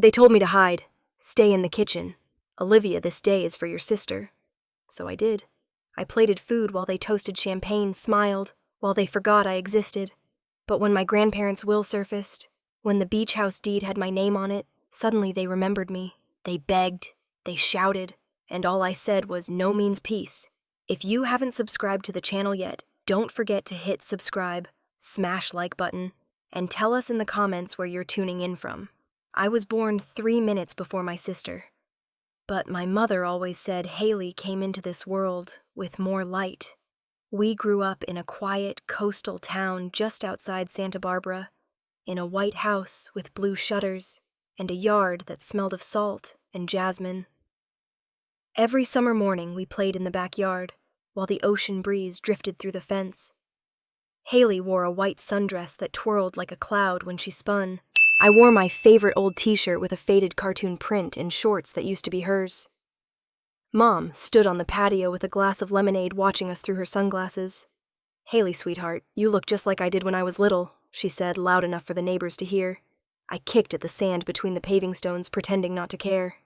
They told me to hide. Stay in the kitchen. Olivia, this day is for your sister. So I did. I plated food while they toasted champagne, smiled, while they forgot I existed. But when my grandparents' will surfaced, when the beach house deed had my name on it, suddenly they remembered me. They begged, they shouted, and all I said was no means peace. If you haven't subscribed to the channel yet, don't forget to hit subscribe, smash like button, and tell us in the comments where you're tuning in from. I was born 3 minutes before my sister. But my mother always said Haley came into this world with more light. We grew up in a quiet coastal town just outside Santa Barbara, in a white house with blue shutters and a yard that smelled of salt and jasmine. Every summer morning we played in the backyard while the ocean breeze drifted through the fence. Haley wore a white sundress that twirled like a cloud when she spun. I wore my favorite old t-shirt with a faded cartoon print and shorts that used to be hers. Mom stood on the patio with a glass of lemonade watching us through her sunglasses. "Haley, sweetheart, you look just like I did when I was little," she said, loud enough for the neighbors to hear. I kicked at the sand between the paving stones, pretending not to care.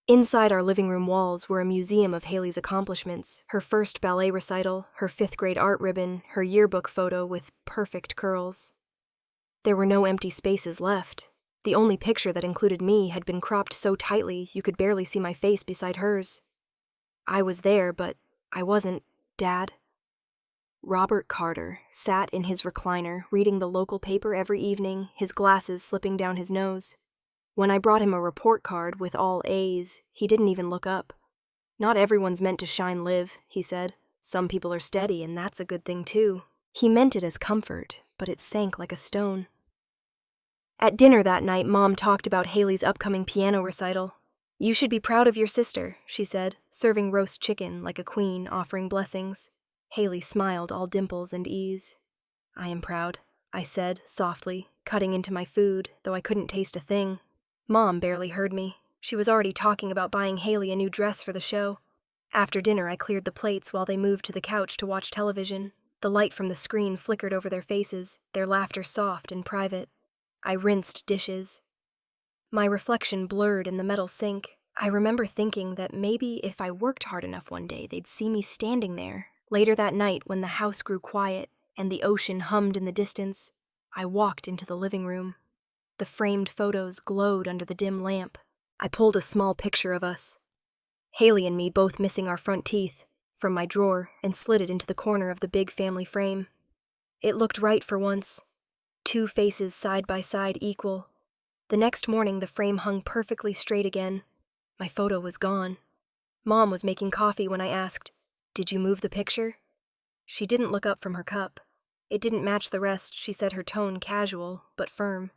Inside our living room walls were a museum of Haley's accomplishments, her first ballet recital, her 5th grade art ribbon, her yearbook photo with perfect curls. There were no empty spaces left. The only picture that included me had been cropped so tightly you could barely see my face beside hers. I was there, but I wasn't Dad. Robert Carter sat in his recliner, reading the local paper every evening, his glasses slipping down his nose. When I brought him a report card with all A's, he didn't even look up. "Not everyone's meant to shine live," he said. "Some people are steady, and that's a good thing too." He meant it as comfort, but it sank like a stone. At dinner that night, Mom talked about Haley's upcoming piano recital. "You should be proud of your sister," she said, serving roast chicken like a queen, offering blessings. Haley smiled, all dimples and ease. "I am proud," I said, softly, cutting into my food, though I couldn't taste a thing. Mom barely heard me. She was already talking about buying Haley a new dress for the show. After dinner, I cleared the plates while they moved to the couch to watch television. The light from the screen flickered over their faces, their laughter soft and private. I rinsed dishes. My reflection blurred in the metal sink. I remember thinking that maybe if I worked hard enough one day, they'd see me standing there. Later that night, when the house grew quiet and the ocean hummed in the distance, I walked into the living room. The framed photos glowed under the dim lamp. I pulled a small picture of us, Haley and me both missing our front teeth, from my drawer and slid it into the corner of the big family frame. It looked right for once. 2 faces side by side equal. The next morning, the frame hung perfectly straight again. My photo was gone. Mom was making coffee when I asked, "Did you move the picture?" She didn't look up from her cup. It didn't match the rest, she said, her tone casual, but firm.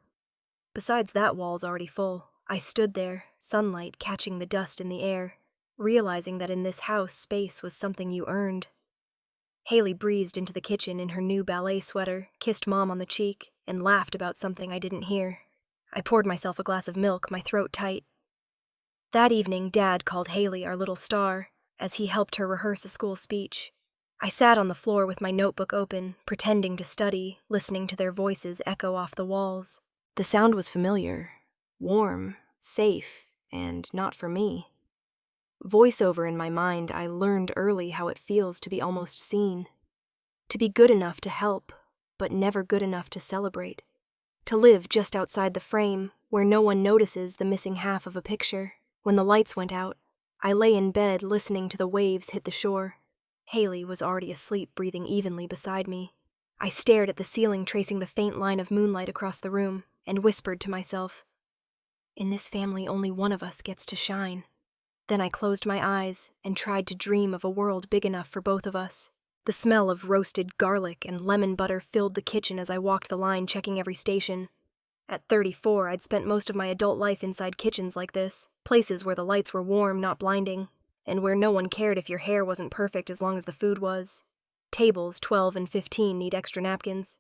"Besides, that wall's already full." I stood there, sunlight catching the dust in the air, realizing that in this house, space was something you earned. Haley breezed into the kitchen in her new ballet sweater, kissed Mom on the cheek, and laughed about something I didn't hear. I poured myself a glass of milk, my throat tight. That evening, Dad called Haley our little star, as he helped her rehearse a school speech. I sat on the floor with my notebook open, pretending to study, listening to their voices echo off the walls. The sound was familiar, warm, safe, and not for me. Voiceover in my mind, I learned early how it feels to be almost seen. To be good enough to help, but never good enough to celebrate. To live just outside the frame, where no one notices the missing half of a picture. When the lights went out, I lay in bed listening to the waves hit the shore. Haley was already asleep, breathing evenly beside me. I stared at the ceiling, tracing the faint line of moonlight across the room, and whispered to myself, "In this family, only one of us gets to shine." Then I closed my eyes and tried to dream of a world big enough for both of us. The smell of roasted garlic and lemon butter filled the kitchen as I walked the line, checking every station. At 34, I'd spent most of my adult life inside kitchens like this, places where the lights were warm, not blinding, and where no one cared if your hair wasn't perfect as long as the food was. Tables 12 and 15 need extra napkins.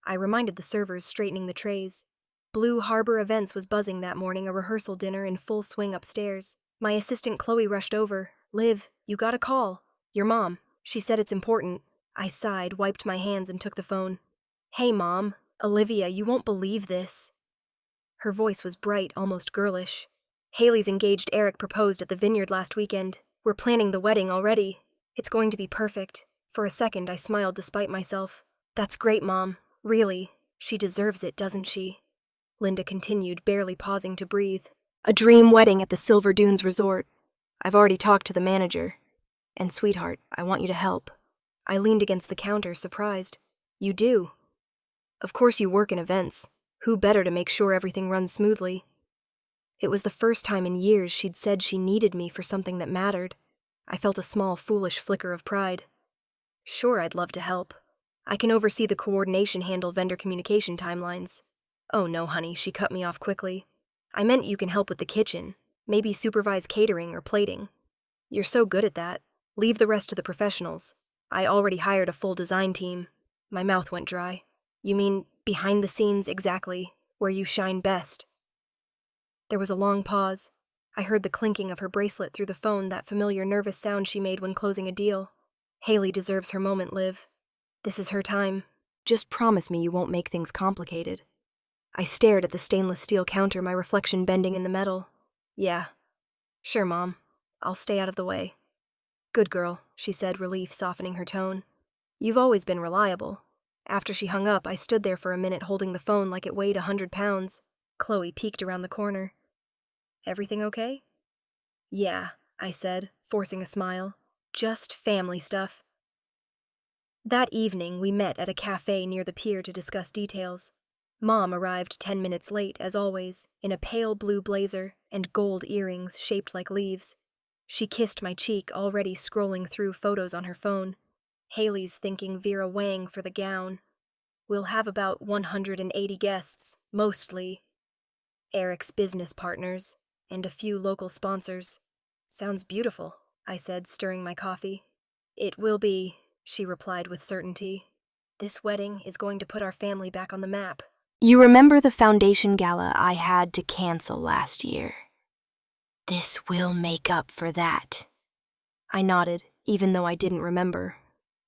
I reminded the servers, straightening the trays. Blue Harbor Events was buzzing that morning, a rehearsal dinner in full swing upstairs. My assistant Chloe rushed over. "Liv, you got a call. Your mom. She said it's important." I sighed, wiped my hands, and took the phone. "Hey, Mom. Olivia, you won't believe this." Her voice was bright, almost girlish. Haley's engaged Eric proposed at the vineyard last weekend. We're planning the wedding already. It's going to be perfect. For a second, I smiled despite myself. That's great, Mom. Really. She deserves it, doesn't she? Linda continued, barely pausing to breathe. A dream wedding at the Silver Dunes Resort. I've already talked to the manager. And sweetheart, I want you to help. I leaned against the counter, surprised. You do? Of course you work in events. Who better to make sure everything runs smoothly? It was the first time in years she'd said she needed me for something that mattered. I felt a small, foolish flicker of pride. Sure, I'd love to help. I can oversee the coordination, handle vendor communication timelines. Oh no, honey, she cut me off quickly. I meant you can help with the kitchen, maybe supervise catering or plating. You're so good at that. Leave the rest to the professionals. I already hired a full design team. My mouth went dry. You mean behind the scenes, exactly, where you shine best? There was a long pause. I heard the clinking of her bracelet through the phone, that familiar nervous sound she made when closing a deal. Haley deserves her moment, Liv. This is her time. Just promise me you won't make things complicated. I stared at the stainless steel counter, my reflection bending in the metal. Yeah. Sure, Mom. I'll stay out of the way. Good girl, she said, relief softening her tone. You've always been reliable. After she hung up, I stood there for a minute holding the phone like it weighed 100 pounds. Chloe peeked around the corner. Everything okay? Yeah, I said, forcing a smile. Just family stuff. That evening, we met at a cafe near the pier to discuss details. Mom arrived 10 minutes late, as always, in a pale blue blazer and gold earrings shaped like leaves. She kissed my cheek, already scrolling through photos on her phone. Haley's thanking Vera Wang for the gown. We'll have about 180 guests, mostly Eric's business partners, and a few local sponsors. Sounds beautiful, I said, stirring my coffee. It will be, she replied with certainty. This wedding is going to put our family back on the map. You remember the foundation gala I had to cancel last year? This will make up for that. I nodded, even though I didn't remember.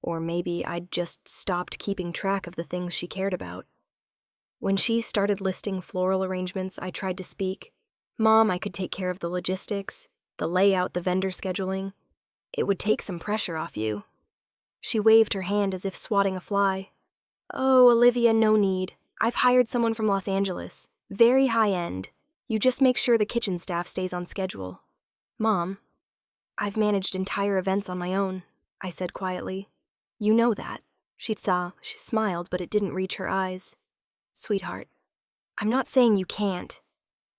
Or maybe I'd just stopped keeping track of the things she cared about. When she started listing floral arrangements, I tried to speak. Mom, I could take care of the logistics, the layout, the vendor scheduling. It would take some pressure off you. She waved her hand as if swatting a fly. Oh, Olivia, no need. I've hired someone from Los Angeles. Very high-end. You just make sure the kitchen staff stays on schedule. Mom, I've managed entire events on my own, I said quietly. You know that. She smiled, but it didn't reach her eyes. Sweetheart, I'm not saying you can't.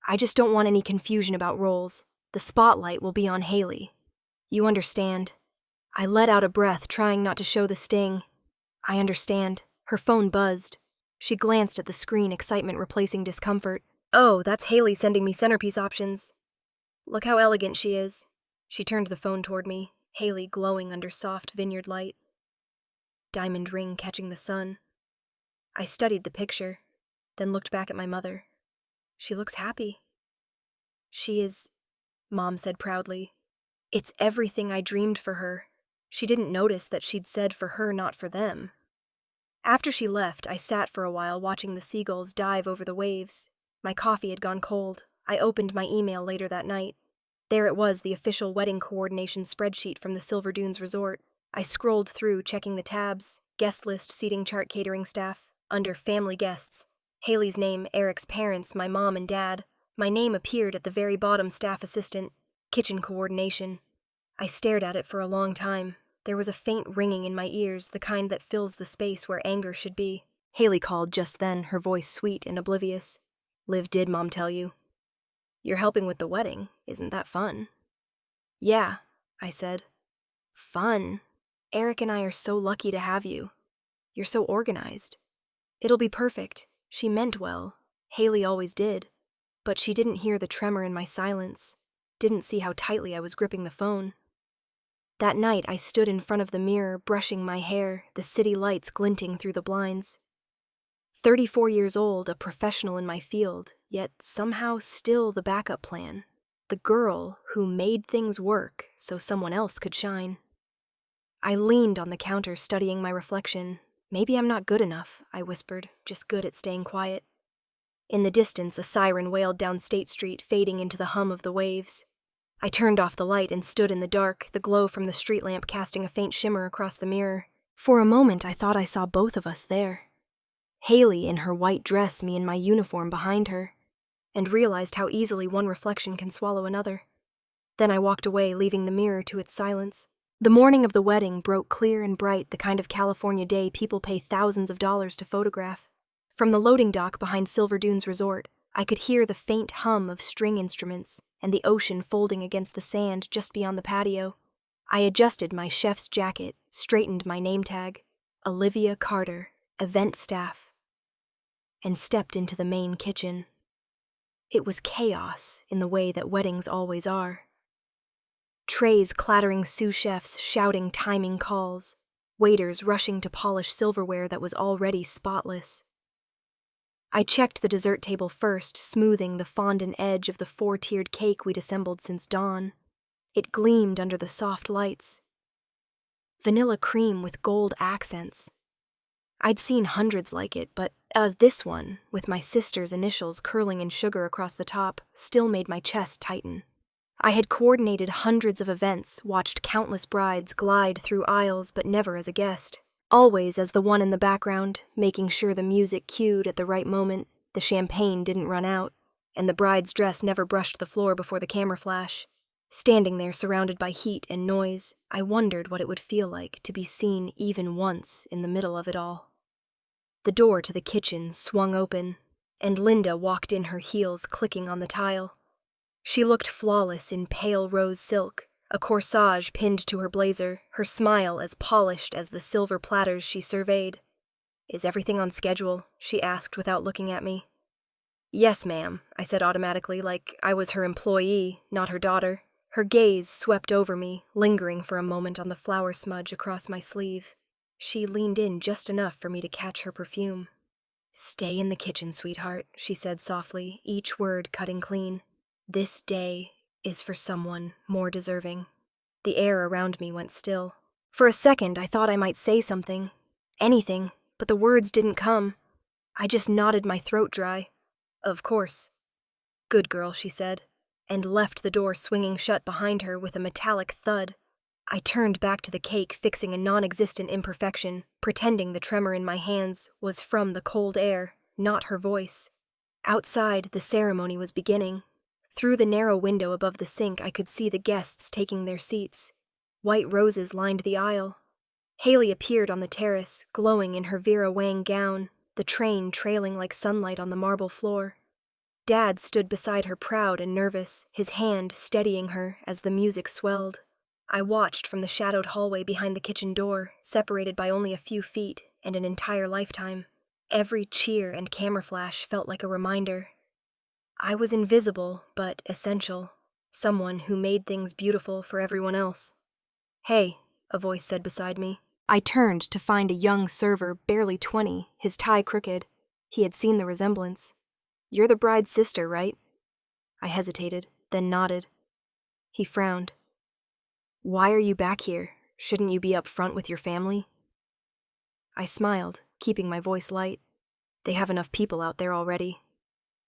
I just don't want any confusion about roles. The spotlight will be on Haley. You understand? I let out a breath, trying not to show the sting. I understand. Her phone buzzed. She glanced at the screen, excitement replacing discomfort. Oh, that's Haley sending me centerpiece options. Look how elegant she is. She turned the phone toward me, Haley glowing under soft vineyard light. Diamond ring catching the sun. I studied the picture, then looked back at my mother. She looks happy. She is, Mom said proudly. It's everything I dreamed for her. She didn't notice that she'd said for her, not for them. After she left, I sat for a while watching the seagulls dive over the waves. My coffee had gone cold. I opened my email later that night. There it was, the official wedding coordination spreadsheet from the Silver Dunes Resort. I scrolled through, checking the tabs, guest list, seating chart, catering staff. Under family guests, Haley's name, Eric's parents, my mom and dad. My name appeared at the very bottom, staff assistant, kitchen coordination. I stared at it for a long time. There was a faint ringing in my ears, the kind that fills the space where anger should be. Haley called just then, her voice sweet and oblivious. Liv, did Mom tell you? You're helping with the wedding. Isn't that fun? Yeah, I said. Fun? Eric and I are so lucky to have you. You're so organized. It'll be perfect. She meant well. Haley always did. But she didn't hear the tremor in my silence, didn't see how tightly I was gripping the phone. That night, I stood in front of the mirror, brushing my hair, the city lights glinting through the blinds. 34 years old, a professional in my field, yet somehow still the backup plan. The girl who made things work so someone else could shine. I leaned on the counter, studying my reflection. Maybe I'm not good enough, I whispered, just good at staying quiet. In the distance, a siren wailed down State Street, fading into the hum of the waves. I turned off the light and stood in the dark, the glow from the street lamp casting a faint shimmer across the mirror. For a moment, I thought I saw both of us there. Haley in her white dress, me in my uniform behind her, and realized how easily one reflection can swallow another. Then I walked away, leaving the mirror to its silence. The morning of the wedding broke clear and bright, the kind of California day people pay thousands of dollars to photograph. From the loading dock behind Silver Dunes Resort, I could hear the faint hum of string instruments and the ocean folding against the sand just beyond the patio. I adjusted my chef's jacket, straightened my name tag, Olivia Carter, event staff, and stepped into the main kitchen. It was chaos in the way that weddings always are. Trays clattering, sous chefs shouting timing calls, waiters rushing to polish silverware that was already spotless. I checked the dessert table first, smoothing the fondant edge of the 4-tiered cake we'd assembled since dawn. It gleamed under the soft lights. Vanilla cream with gold accents. I'd seen hundreds like it, but as this one, with my sister's initials curling in sugar across the top, still made my chest tighten. I had coordinated hundreds of events, watched countless brides glide through aisles, but never as a guest. Always as the one in the background, making sure the music cued at the right moment, the champagne didn't run out, and the bride's dress never brushed the floor before the camera flash. Standing there surrounded by heat and noise, I wondered what it would feel like to be seen even once in the middle of it all. The door to the kitchen swung open, and Linda walked in, her heels clicking on the tile. She looked flawless in pale rose silk, a corsage pinned to her blazer, her smile as polished as the silver platters she surveyed. "Is everything on schedule?" she asked without looking at me. "Yes, ma'am," I said automatically, like I was her employee, not her daughter. Her gaze swept over me, lingering for a moment on the flour smudge across my sleeve. She leaned in just enough for me to catch her perfume. "Stay in the kitchen, sweetheart," she said softly, each word cutting clean. "This day is for someone more deserving." The air around me went still. For a second, I thought I might say something, anything, but the words didn't come. I just knotted my throat dry. "Of course." "Good girl," she said, and left the door swinging shut behind her with a metallic thud. I turned back to the cake, fixing a non-existent imperfection, pretending the tremor in my hands was from the cold air, not her voice. Outside, the ceremony was beginning. Through the narrow window above the sink, I could see the guests taking their seats. White roses lined the aisle. Haley appeared on the terrace, glowing in her Vera Wang gown, the train trailing like sunlight on the marble floor. Dad stood beside her, proud and nervous, his hand steadying her as the music swelled. I watched from the shadowed hallway behind the kitchen door, separated by only a few feet and an entire lifetime. Every cheer and camera flash felt like a reminder. I was invisible, but essential. Someone who made things beautiful for everyone else. "Hey," a voice said beside me. I turned to find a young server, barely 20, his tie crooked. He had seen the resemblance. "You're the bride's sister, right?" I hesitated, then nodded. He frowned. "Why are you back here? Shouldn't you be up front with your family?" I smiled, keeping my voice light. "They have enough people out there already."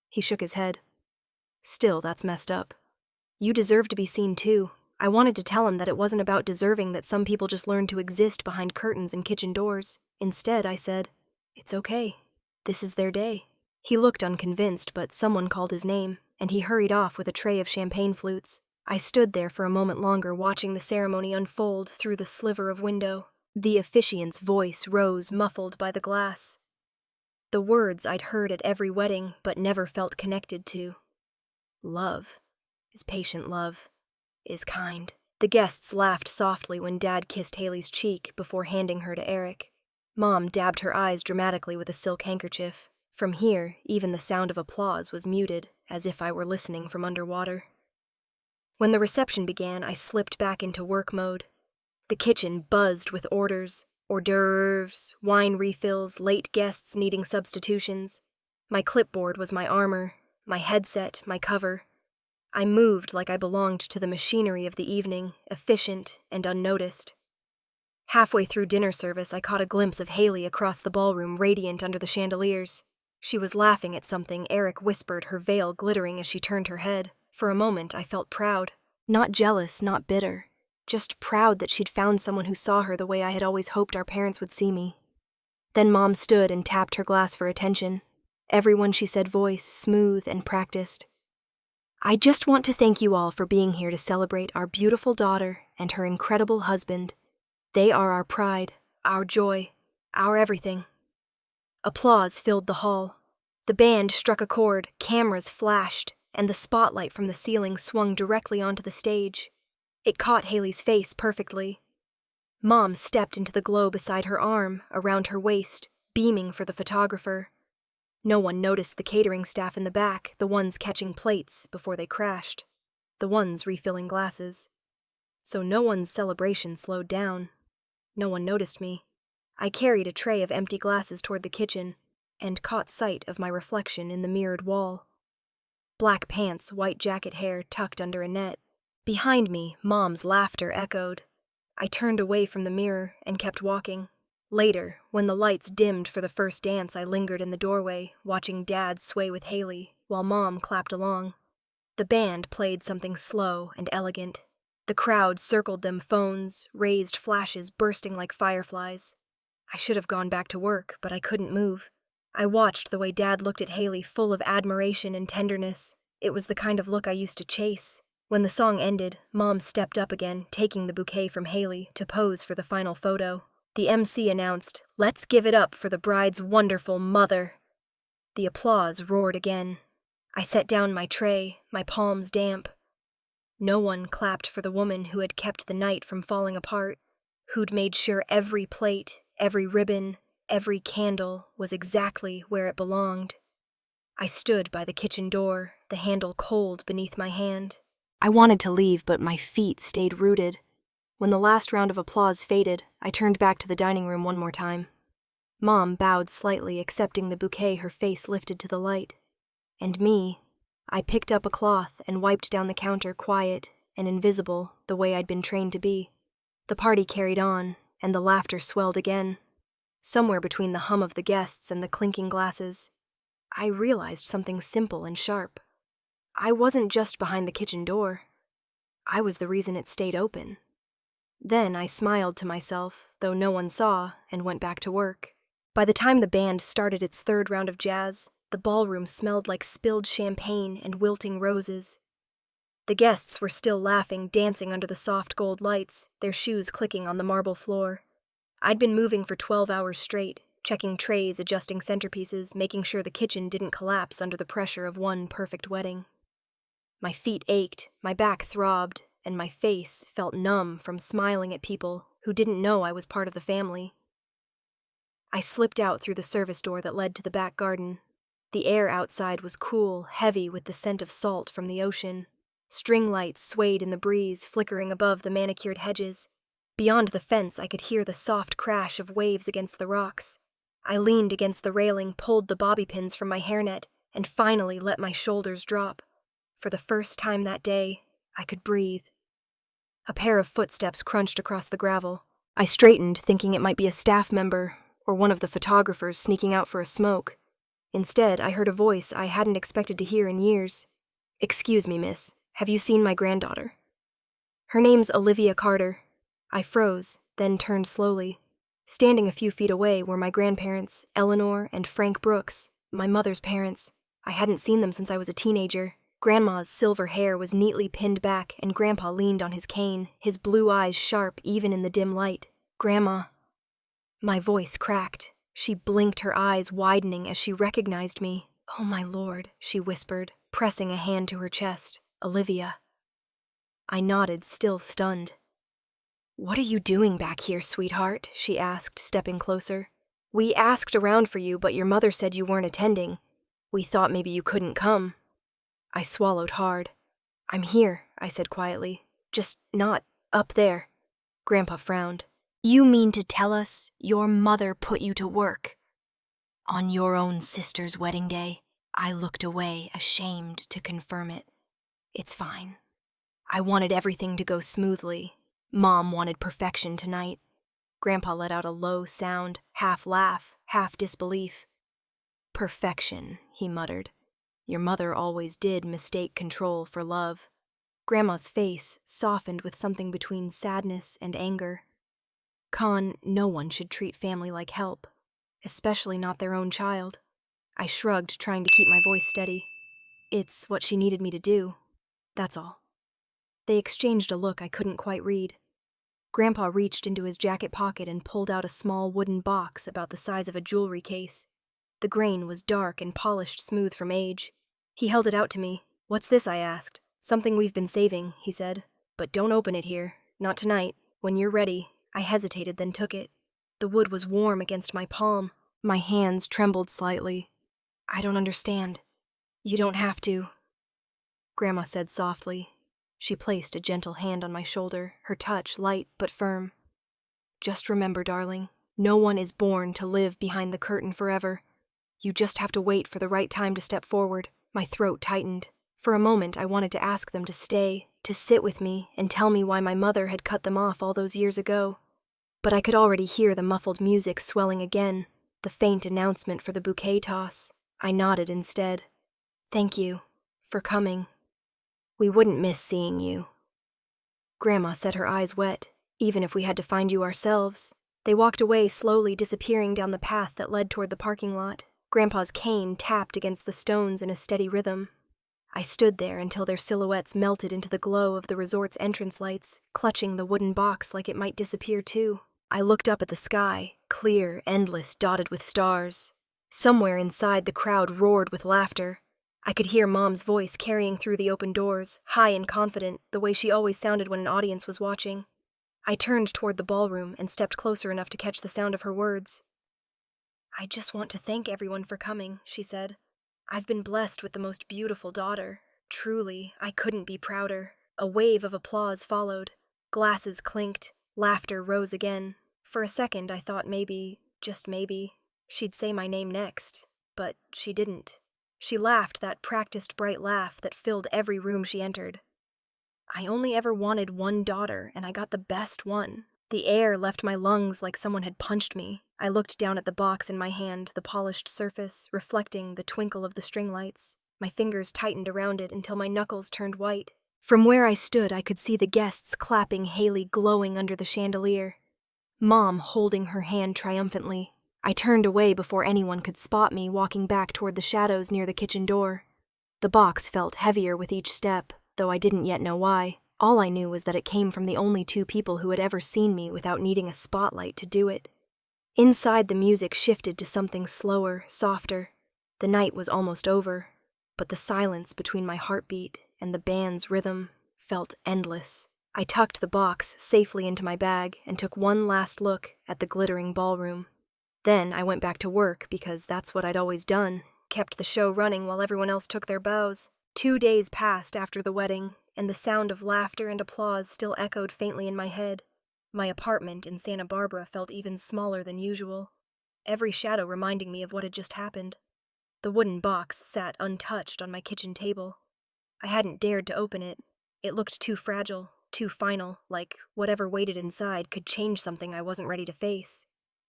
He shook his head. "Still, that's messed up. You deserve to be seen too." I wanted to tell him that it wasn't about deserving, that some people just learn to exist behind curtains and kitchen doors. Instead, I said, "It's okay. This is their day." He looked unconvinced, but someone called his name, and he hurried off with a tray of champagne flutes. I stood there for a moment longer, watching the ceremony unfold through the sliver of window. The officiant's voice rose, muffled by the glass. The words I'd heard at every wedding, but never felt connected to. "Love is patient, love is kind." The guests laughed softly when Dad kissed Haley's cheek before handing her to Eric. Mom dabbed her eyes dramatically with a silk handkerchief. From here, even the sound of applause was muted, as if I were listening from underwater. When the reception began, I slipped back into work mode. The kitchen buzzed with orders, hors d'oeuvres, wine refills, late guests needing substitutions. My clipboard was my armor, my headset, my cover. I moved like I belonged to the machinery of the evening, efficient and unnoticed. Halfway through dinner service, I caught a glimpse of Haley across the ballroom, radiant under the chandeliers. She was laughing at something, Eric whispered, her veil glittering as she turned her head. For a moment, I felt proud. Not jealous, not bitter. Just proud that she'd found someone who saw her the way I had always hoped our parents would see me. Then Mom stood and tapped her glass for attention. Everyone, she said, voice, smooth and practiced. I just want to thank you all for being here to celebrate our beautiful daughter and her incredible husband. They are our pride, our joy, our everything. Applause filled the hall. The band struck a chord, cameras flashed, and the spotlight from the ceiling swung directly onto the stage. It caught Haley's face perfectly. Mom stepped into the glow beside her arm, around her waist, beaming for the photographer. No one noticed the catering staff in the back, the ones catching plates before they crashed, the ones refilling glasses. So no one's celebration slowed down. No one noticed me. I carried a tray of empty glasses toward the kitchen and caught sight of my reflection in the mirrored wall. Black pants, white jacket hair tucked under a net. Behind me, Mom's laughter echoed. I turned away from the mirror and kept walking. Later, when the lights dimmed for the first dance, I lingered in the doorway, watching Dad sway with Haley, while Mom clapped along. The band played something slow and elegant. The crowd circled them, phones, raised flashes bursting like fireflies. I should have gone back to work, but I couldn't move. I watched the way Dad looked at Haley, full of admiration and tenderness. It was the kind of look I used to chase. When the song ended, Mom stepped up again, taking the bouquet from Haley to pose for the final photo. The MC announced, "Let's give it up for the bride's wonderful mother." The applause roared again. I set down my tray, my palms damp. No one clapped for the woman who had kept the night from falling apart, who'd made sure every plate, every ribbon, every candle was exactly where it belonged. I stood by the kitchen door, the handle cold beneath my hand. I wanted to leave, but my feet stayed rooted. When the last round of applause faded, I turned back to the dining room one more time. Mom bowed slightly, accepting the bouquet, her face lifted to the light. And me, I picked up a cloth and wiped down the counter, quiet and invisible, the way I'd been trained to be. The party carried on, and the laughter swelled again. Somewhere between the hum of the guests and the clinking glasses, I realized something simple and sharp. I wasn't just behind the kitchen door. I was the reason it stayed open. Then I smiled to myself, though no one saw, and went back to work. By the time the band started its third round of jazz, the ballroom smelled like spilled champagne and wilting roses. The guests were still laughing, dancing under the soft gold lights, their shoes clicking on the marble floor. I'd been moving for 12 hours straight, checking trays, adjusting centerpieces, making sure the kitchen didn't collapse under the pressure of one perfect wedding. My feet ached, my back throbbed, and my face felt numb from smiling at people who didn't know I was part of the family. I slipped out through the service door that led to the back garden. The air outside was cool, heavy with the scent of salt from the ocean. String lights swayed in the breeze, flickering above the manicured hedges. Beyond the fence, I could hear the soft crash of waves against the rocks. I leaned against the railing, pulled the bobby pins from my hairnet, and finally let my shoulders drop. For the first time that day, I could breathe. A pair of footsteps crunched across the gravel. I straightened, thinking it might be a staff member or one of the photographers sneaking out for a smoke. Instead, I heard a voice I hadn't expected to hear in years. "Excuse me, miss. Have you seen my granddaughter?" "Her name's Olivia Carter." I froze, then turned slowly. Standing a few feet away were my grandparents, Eleanor and Frank Brooks, my mother's parents. I hadn't seen them since I was a teenager. Grandma's silver hair was neatly pinned back, and Grandpa leaned on his cane, his blue eyes sharp even in the dim light. "Grandma." My voice cracked. She blinked, her eyes widening as she recognized me. "Oh, my Lord," she whispered, pressing a hand to her chest. "Olivia." I nodded, still stunned. "What are you doing back here, sweetheart?" she asked, stepping closer. "We asked around for you, but your mother said you weren't attending. We thought maybe you couldn't come." I swallowed hard. "I'm here," I said quietly. "Just not up there." Grandpa frowned. "You mean to tell us your mother put you to work?" "On your own sister's wedding day?" I looked away, ashamed to confirm it. "It's fine. I wanted everything to go smoothly. Mom wanted perfection tonight." Grandpa let out a low sound, half laugh, half disbelief. Perfection, he muttered. Your mother always did mistake control for love. Grandma's face softened with something between sadness and anger. Con, no one should treat family like help, especially not their own child. I shrugged, trying to keep my voice steady. It's what she needed me to do. That's all. They exchanged a look I couldn't quite read. Grandpa reached into his jacket pocket and pulled out a small wooden box about the size of a jewelry case. The grain was dark and polished smooth from age. He held it out to me. What's this? I asked. Something we've been saving, he said. But don't open it here. Not tonight. When you're ready. I hesitated, then took it. The wood was warm against my palm. My hands trembled slightly. I don't understand. You don't have to, Grandma said softly. She placed a gentle hand on my shoulder, her touch light but firm. Just remember, darling, no one is born to live behind the curtain forever. You just have to wait for the right time to step forward. My throat tightened. For a moment, I wanted to ask them to stay, to sit with me, and tell me why my mother had cut them off all those years ago. But I could already hear the muffled music swelling again, the faint announcement for the bouquet toss. I nodded instead. Thank you for coming. We wouldn't miss seeing you. Grandma said, her eyes wet. Even if we had to find you ourselves. They walked away, slowly disappearing down the path that led toward the parking lot. Grandpa's cane tapped against the stones in a steady rhythm. I stood there until their silhouettes melted into the glow of the resort's entrance lights, clutching the wooden box like it might disappear too. I looked up at the sky, clear, endless, dotted with stars. Somewhere inside, the crowd roared with laughter. I could hear Mom's voice carrying through the open doors, high and confident, the way she always sounded when an audience was watching. I turned toward the ballroom and stepped closer enough to catch the sound of her words. I just want to thank everyone for coming, she said. I've been blessed with the most beautiful daughter. Truly, I couldn't be prouder. A wave of applause followed. Glasses clinked. Laughter rose again. For a second, I thought maybe, just maybe, she'd say my name next. But she didn't. She laughed that practiced bright laugh that filled every room she entered. I only ever wanted one daughter, and I got the best one. The air left my lungs like someone had punched me. I looked down at the box in my hand, the polished surface, reflecting the twinkle of the string lights. My fingers tightened around it until my knuckles turned white. From where I stood, I could see the guests clapping Haley glowing under the chandelier. Mom holding her hand triumphantly. I turned away before anyone could spot me, walking back toward the shadows near the kitchen door. The box felt heavier with each step, though I didn't yet know why. All I knew was that it came from the only two people who had ever seen me without needing a spotlight to do it. Inside, the music shifted to something slower, softer. The night was almost over, but the silence between my heartbeat and the band's rhythm felt endless. I tucked the box safely into my bag and took one last look at the glittering ballroom. Then I went back to work because that's what I'd always done, kept the show running while everyone else took their bows. 2 days passed after the wedding, and the sound of laughter and applause still echoed faintly in my head. My apartment in Santa Barbara felt even smaller than usual, every shadow reminding me of what had just happened. The wooden box sat untouched on my kitchen table. I hadn't dared to open it. It looked too fragile, too final, like whatever waited inside could change something I wasn't ready to face.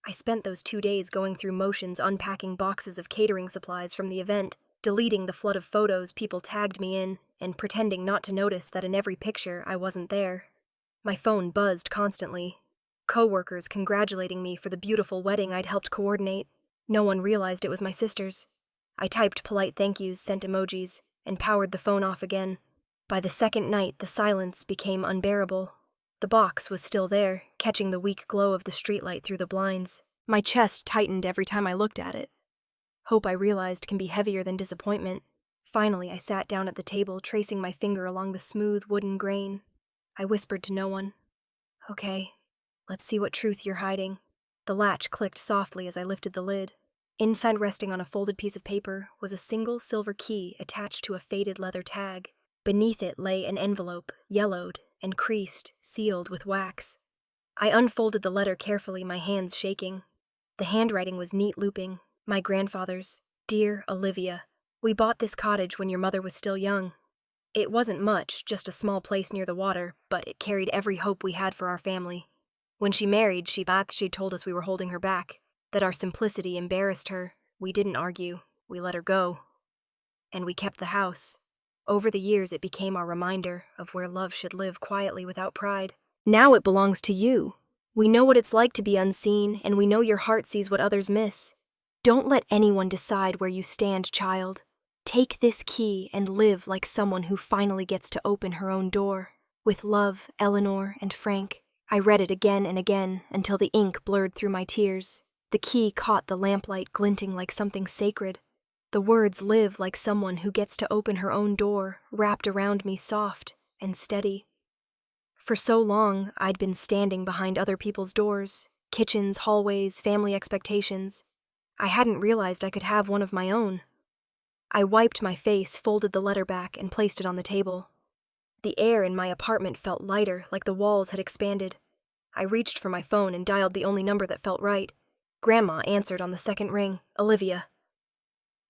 I spent those 2 days going through motions unpacking boxes of catering supplies from the event, deleting the flood of photos people tagged me in, and pretending not to notice that in every picture I wasn't there. My phone buzzed constantly. Coworkers congratulating me for the beautiful wedding I'd helped coordinate. No one realized it was my sister's. I typed polite thank yous, sent emojis, and powered the phone off again. By the second night, the silence became unbearable. The box was still there, catching the weak glow of the streetlight through the blinds. My chest tightened every time I looked at it. Hope, I realized, can be heavier than disappointment. Finally, I sat down at the table, tracing my finger along the smooth wooden grain. I whispered to no one. Okay, let's see what truth you're hiding. The latch clicked softly as I lifted the lid. Inside, resting on a folded piece of paper, was a single silver key attached to a faded leather tag. Beneath it lay an envelope, yellowed and creased, sealed with wax. I unfolded the letter carefully, my hands shaking. The handwriting was neat looping. My grandfather's. Dear Olivia, we bought this cottage when your mother was still young. It wasn't much, just a small place near the water, but it carried every hope we had for our family. When she married, she told us we were holding her back, that our simplicity embarrassed her. We didn't argue. we let her go. And we kept the house. Over the years, it became our reminder of where love should live quietly without pride. Now it belongs to you. We know what it's like to be unseen, and we know your heart sees what others miss. Don't let anyone decide where you stand, child. Take this key and live like someone who finally gets to open her own door. With love, Eleanor and Frank. I read it again and again until the ink blurred through my tears. The key caught the lamplight glinting like something sacred. The words live like someone who gets to open her own door, wrapped around me soft and steady. For so long, I'd been standing behind other people's doors, kitchens, hallways, family expectations. I hadn't realized I could have one of my own. I wiped my face, folded the letter back, and placed it on the table. The air in my apartment felt lighter, like the walls had expanded. I reached for my phone and dialed the only number that felt right. Grandma answered on the second ring. Olivia.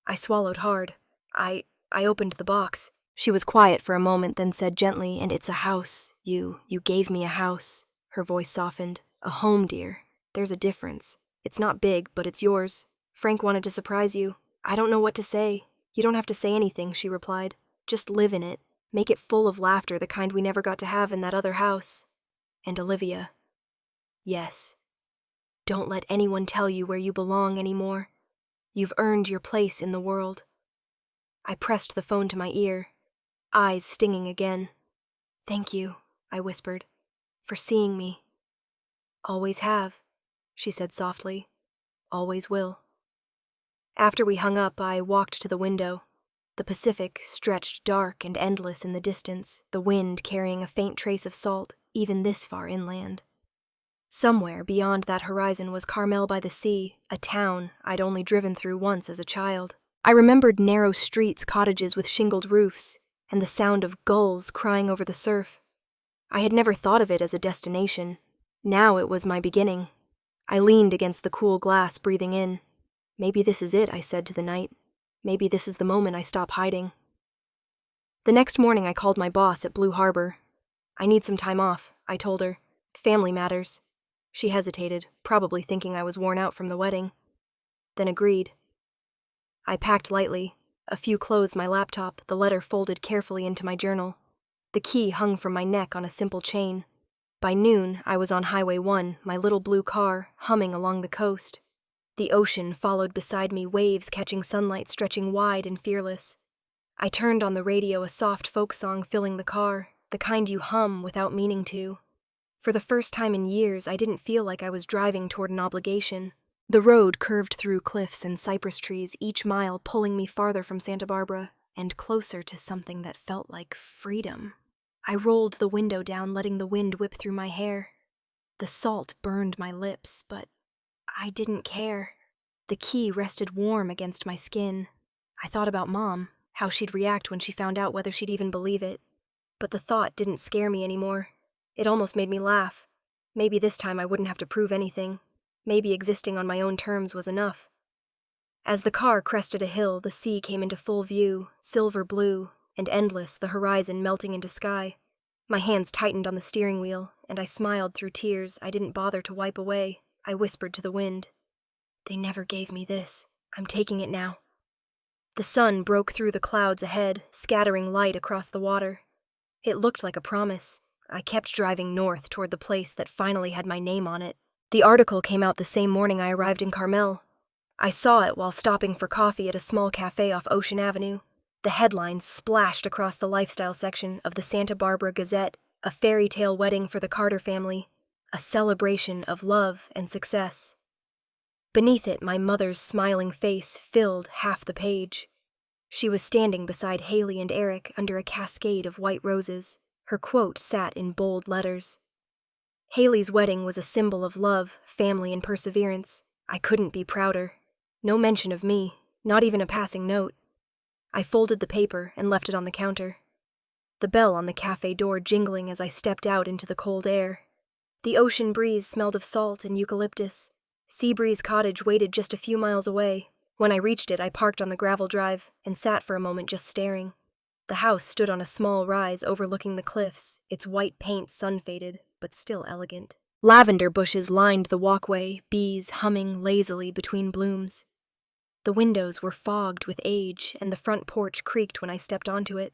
I swallowed hard. I opened the box. She was quiet for a moment, then said gently, "And it's a house. You gave me a house." Her voice softened. "A home, dear. There's a difference. It's not big, but it's yours. Frank wanted to surprise you. I don't know what to say." "You don't have to say anything," she replied. "Just live in it. Make it full of laughter, the kind we never got to have in that other house." And Olivia. Yes. Don't let anyone tell you where you belong anymore. You've earned your place in the world. I pressed the phone to my ear, eyes stinging again. "Thank you," I whispered, "for seeing me." "Always have," she said softly. "Always will." After we hung up, I walked to the window. The Pacific stretched dark and endless in the distance, the wind carrying a faint trace of salt, even this far inland. Somewhere beyond that horizon was Carmel by the Sea, a town I'd only driven through once as a child. I remembered narrow streets, cottages with shingled roofs, and the sound of gulls crying over the surf. I had never thought of it as a destination. Now it was my beginning. I leaned against the cool glass, breathing in. "Maybe this is it," I said to the night. "Maybe this is the moment I stop hiding." The next morning I called my boss at Blue Harbor. "I need some time off," I told her. "Family matters." She hesitated, probably thinking I was worn out from the wedding, then agreed. I packed lightly, a few clothes, my laptop, the letter folded carefully into my journal. The key hung from my neck on a simple chain. By noon, I was on Highway 1, my little blue car, humming along the coast. The ocean followed beside me, waves catching sunlight, stretching wide and fearless. I turned on the radio, a soft folk song filling the car, the kind you hum without meaning to. For the first time in years, I didn't feel like I was driving toward an obligation. The road curved through cliffs and cypress trees, each mile pulling me farther from Santa Barbara and closer to something that felt like freedom. I rolled the window down, letting the wind whip through my hair. The salt burned my lips, but I didn't care. The key rested warm against my skin. I thought about Mom, how she'd react when she found out, whether she'd even believe it. But the thought didn't scare me anymore. It almost made me laugh. Maybe this time I wouldn't have to prove anything. Maybe existing on my own terms was enough. As the car crested a hill, the sea came into full view, silver blue, and endless, the horizon melting into sky. My hands tightened on the steering wheel, and I smiled through tears I didn't bother to wipe away. I whispered to the wind. "They never gave me this. I'm taking it now." The sun broke through the clouds ahead, scattering light across the water. It looked like a promise. I kept driving north toward the place that finally had my name on it. The article came out the same morning I arrived in Carmel. I saw it while stopping for coffee at a small cafe off Ocean Avenue. The headlines splashed across the lifestyle section of the Santa Barbara Gazette, "A fairy tale wedding for the Carter family, a celebration of love and success." Beneath it, my mother's smiling face filled half the page. She was standing beside Haley and Eric under a cascade of white roses. Her quote sat in bold letters. Haley's wedding was a symbol of love, family, and perseverance. I couldn't be prouder. No mention of me, not even a passing note. I folded the paper and left it on the counter. The bell on the cafe door jingling as I stepped out into the cold air. The ocean breeze smelled of salt and eucalyptus. Seabreeze Cottage waited just a few miles away. When I reached it, I parked on the gravel drive and sat for a moment just staring. The house stood on a small rise overlooking the cliffs, its white paint sun-faded, but still elegant. Lavender bushes lined the walkway, bees humming lazily between blooms. The windows were fogged with age, and the front porch creaked when I stepped onto it.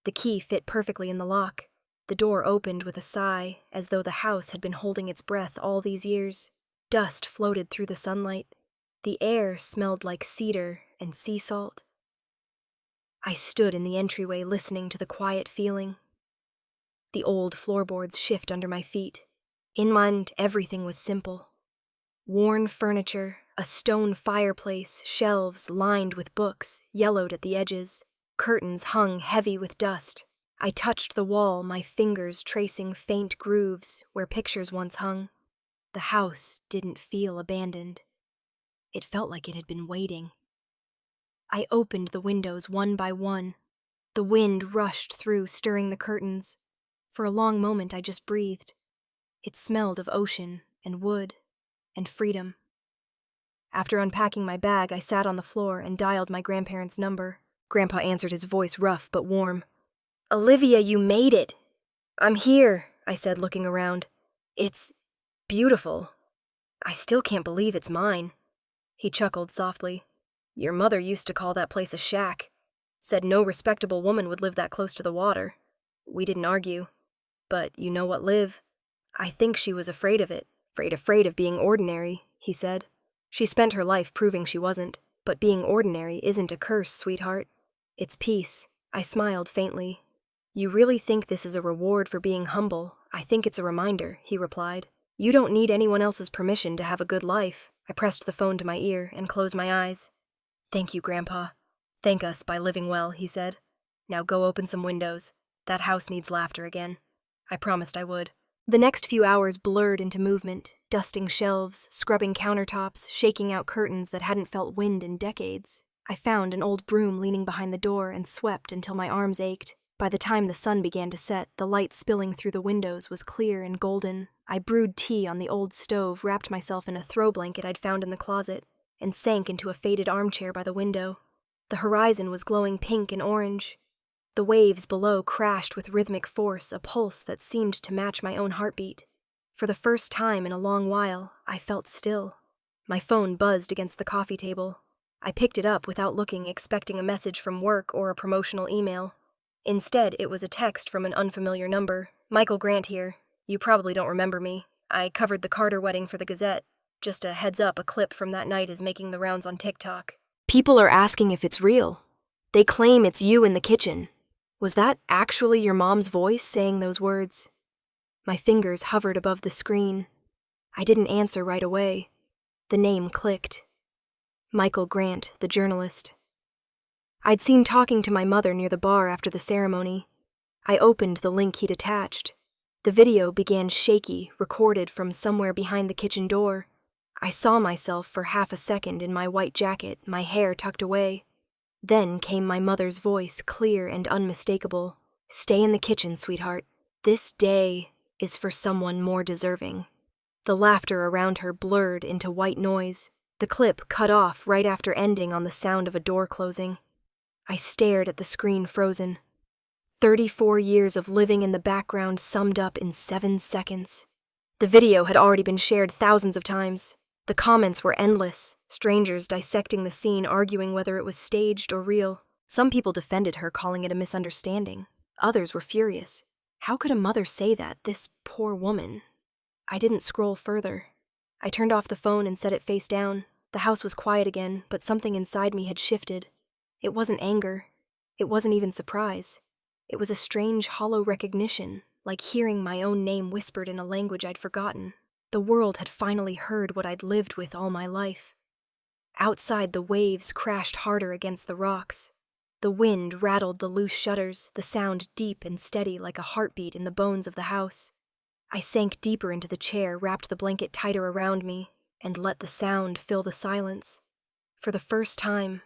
The key fit perfectly in the lock. The door opened with a sigh, as though the house had been holding its breath all these years. Dust floated through the sunlight. The air smelled like cedar and sea salt. I stood in the entryway listening to the quiet feeling. The old floorboards shift under my feet. In mind, everything was simple. Worn furniture, a stone fireplace, shelves lined with books, yellowed at the edges, curtains hung heavy with dust. I touched the wall, my fingers tracing faint grooves where pictures once hung. The house didn't feel abandoned. It felt like it had been waiting. I opened the windows one by one. The wind rushed through, stirring the curtains. For a long moment, I just breathed. It smelled of ocean and wood and freedom. After unpacking my bag, I sat on the floor and dialed my grandparents' number. Grandpa answered, his voice rough but warm. "Olivia, you made it." "I'm here," I said, looking around. "It's beautiful. I still can't believe it's mine." He chuckled softly. "Your mother used to call that place a shack. Said no respectable woman would live that close to the water. We didn't argue. But you know what, Liv? I think she was afraid of it. Afraid of being ordinary," he said. "She spent her life proving she wasn't. But being ordinary isn't a curse, sweetheart. It's peace." I smiled faintly. "You really think this is a reward for being humble? I think it's a reminder," he replied. "You don't need anyone else's permission to have a good life." I pressed the phone to my ear and closed my eyes. "Thank you, Grandpa. Thank us by living well," he said. "Now go open some windows. That house needs laughter again." I promised I would. The next few hours blurred into movement, dusting shelves, scrubbing countertops, shaking out curtains that hadn't felt wind in decades. I found an old broom leaning behind the door and swept until my arms ached. By the time the sun began to set, the light spilling through the windows was clear and golden. I brewed tea on the old stove, wrapped myself in a throw blanket I'd found in the closet, and sank into a faded armchair by the window. The horizon was glowing pink and orange. The waves below crashed with rhythmic force, a pulse that seemed to match my own heartbeat. For the first time in a long while, I felt still. My phone buzzed against the coffee table. I picked it up without looking, expecting a message from work or a promotional email. Instead, it was a text from an unfamiliar number. "Michael Grant here. You probably don't remember me. I covered the Carter wedding for the Gazette. Just a heads up, a clip from that night is making the rounds on TikTok. People are asking if it's real. They claim it's you in the kitchen. Was that actually your mom's voice saying those words?" My fingers hovered above the screen. I didn't answer right away. The name clicked. Michael Grant, the journalist. I'd seen talking to my mother near the bar after the ceremony. I opened the link he'd attached. The video began shaky, recorded from somewhere behind the kitchen door. I saw myself for half a second in my white jacket, my hair tucked away. Then came my mother's voice, clear and unmistakable. "Stay in the kitchen, sweetheart. This day is for someone more deserving." The laughter around her blurred into white noise. The clip cut off right after ending on the sound of a door closing. I stared at the screen frozen. 34 years of living in the background summed up in 7 seconds. The video had already been shared thousands of times. The comments were endless, strangers dissecting the scene, arguing whether it was staged or real. Some people defended her, calling it a misunderstanding. Others were furious. How could a mother say that, this poor woman? I didn't scroll further. I turned off the phone and set it face down. The house was quiet again, but something inside me had shifted. It wasn't anger. It wasn't even surprise. It was a strange, hollow recognition, like hearing my own name whispered in a language I'd forgotten. The world had finally heard what I'd lived with all my life. Outside, the waves crashed harder against the rocks. The wind rattled the loose shutters, the sound deep and steady like a heartbeat in the bones of the house. I sank deeper into the chair, wrapped the blanket tighter around me, and let the sound fill the silence. For the first time,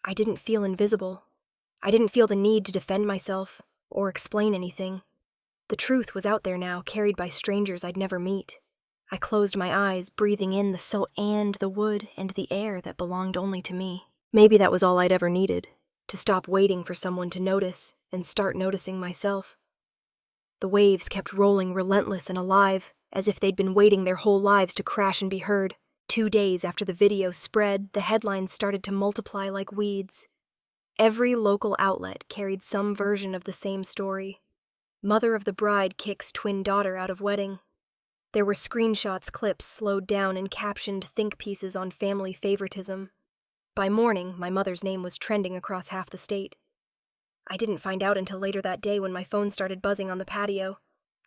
I didn't feel invisible. I didn't feel the need to defend myself or explain anything. The truth was out there now, carried by strangers I'd never meet. I closed my eyes, breathing in the salt and the wood and the air that belonged only to me. Maybe that was all I'd ever needed, to stop waiting for someone to notice and start noticing myself. The waves kept rolling relentless and alive, as if they'd been waiting their whole lives to crash and be heard. 2 days after the video spread, the headlines started to multiply like weeds. Every local outlet carried some version of the same story. Mother of the bride kicks twin daughter out of wedding. There were screenshots, clips slowed down, and captioned think pieces on family favoritism. By morning, my mother's name was trending across half the state. I didn't find out until later that day when my phone started buzzing on the patio.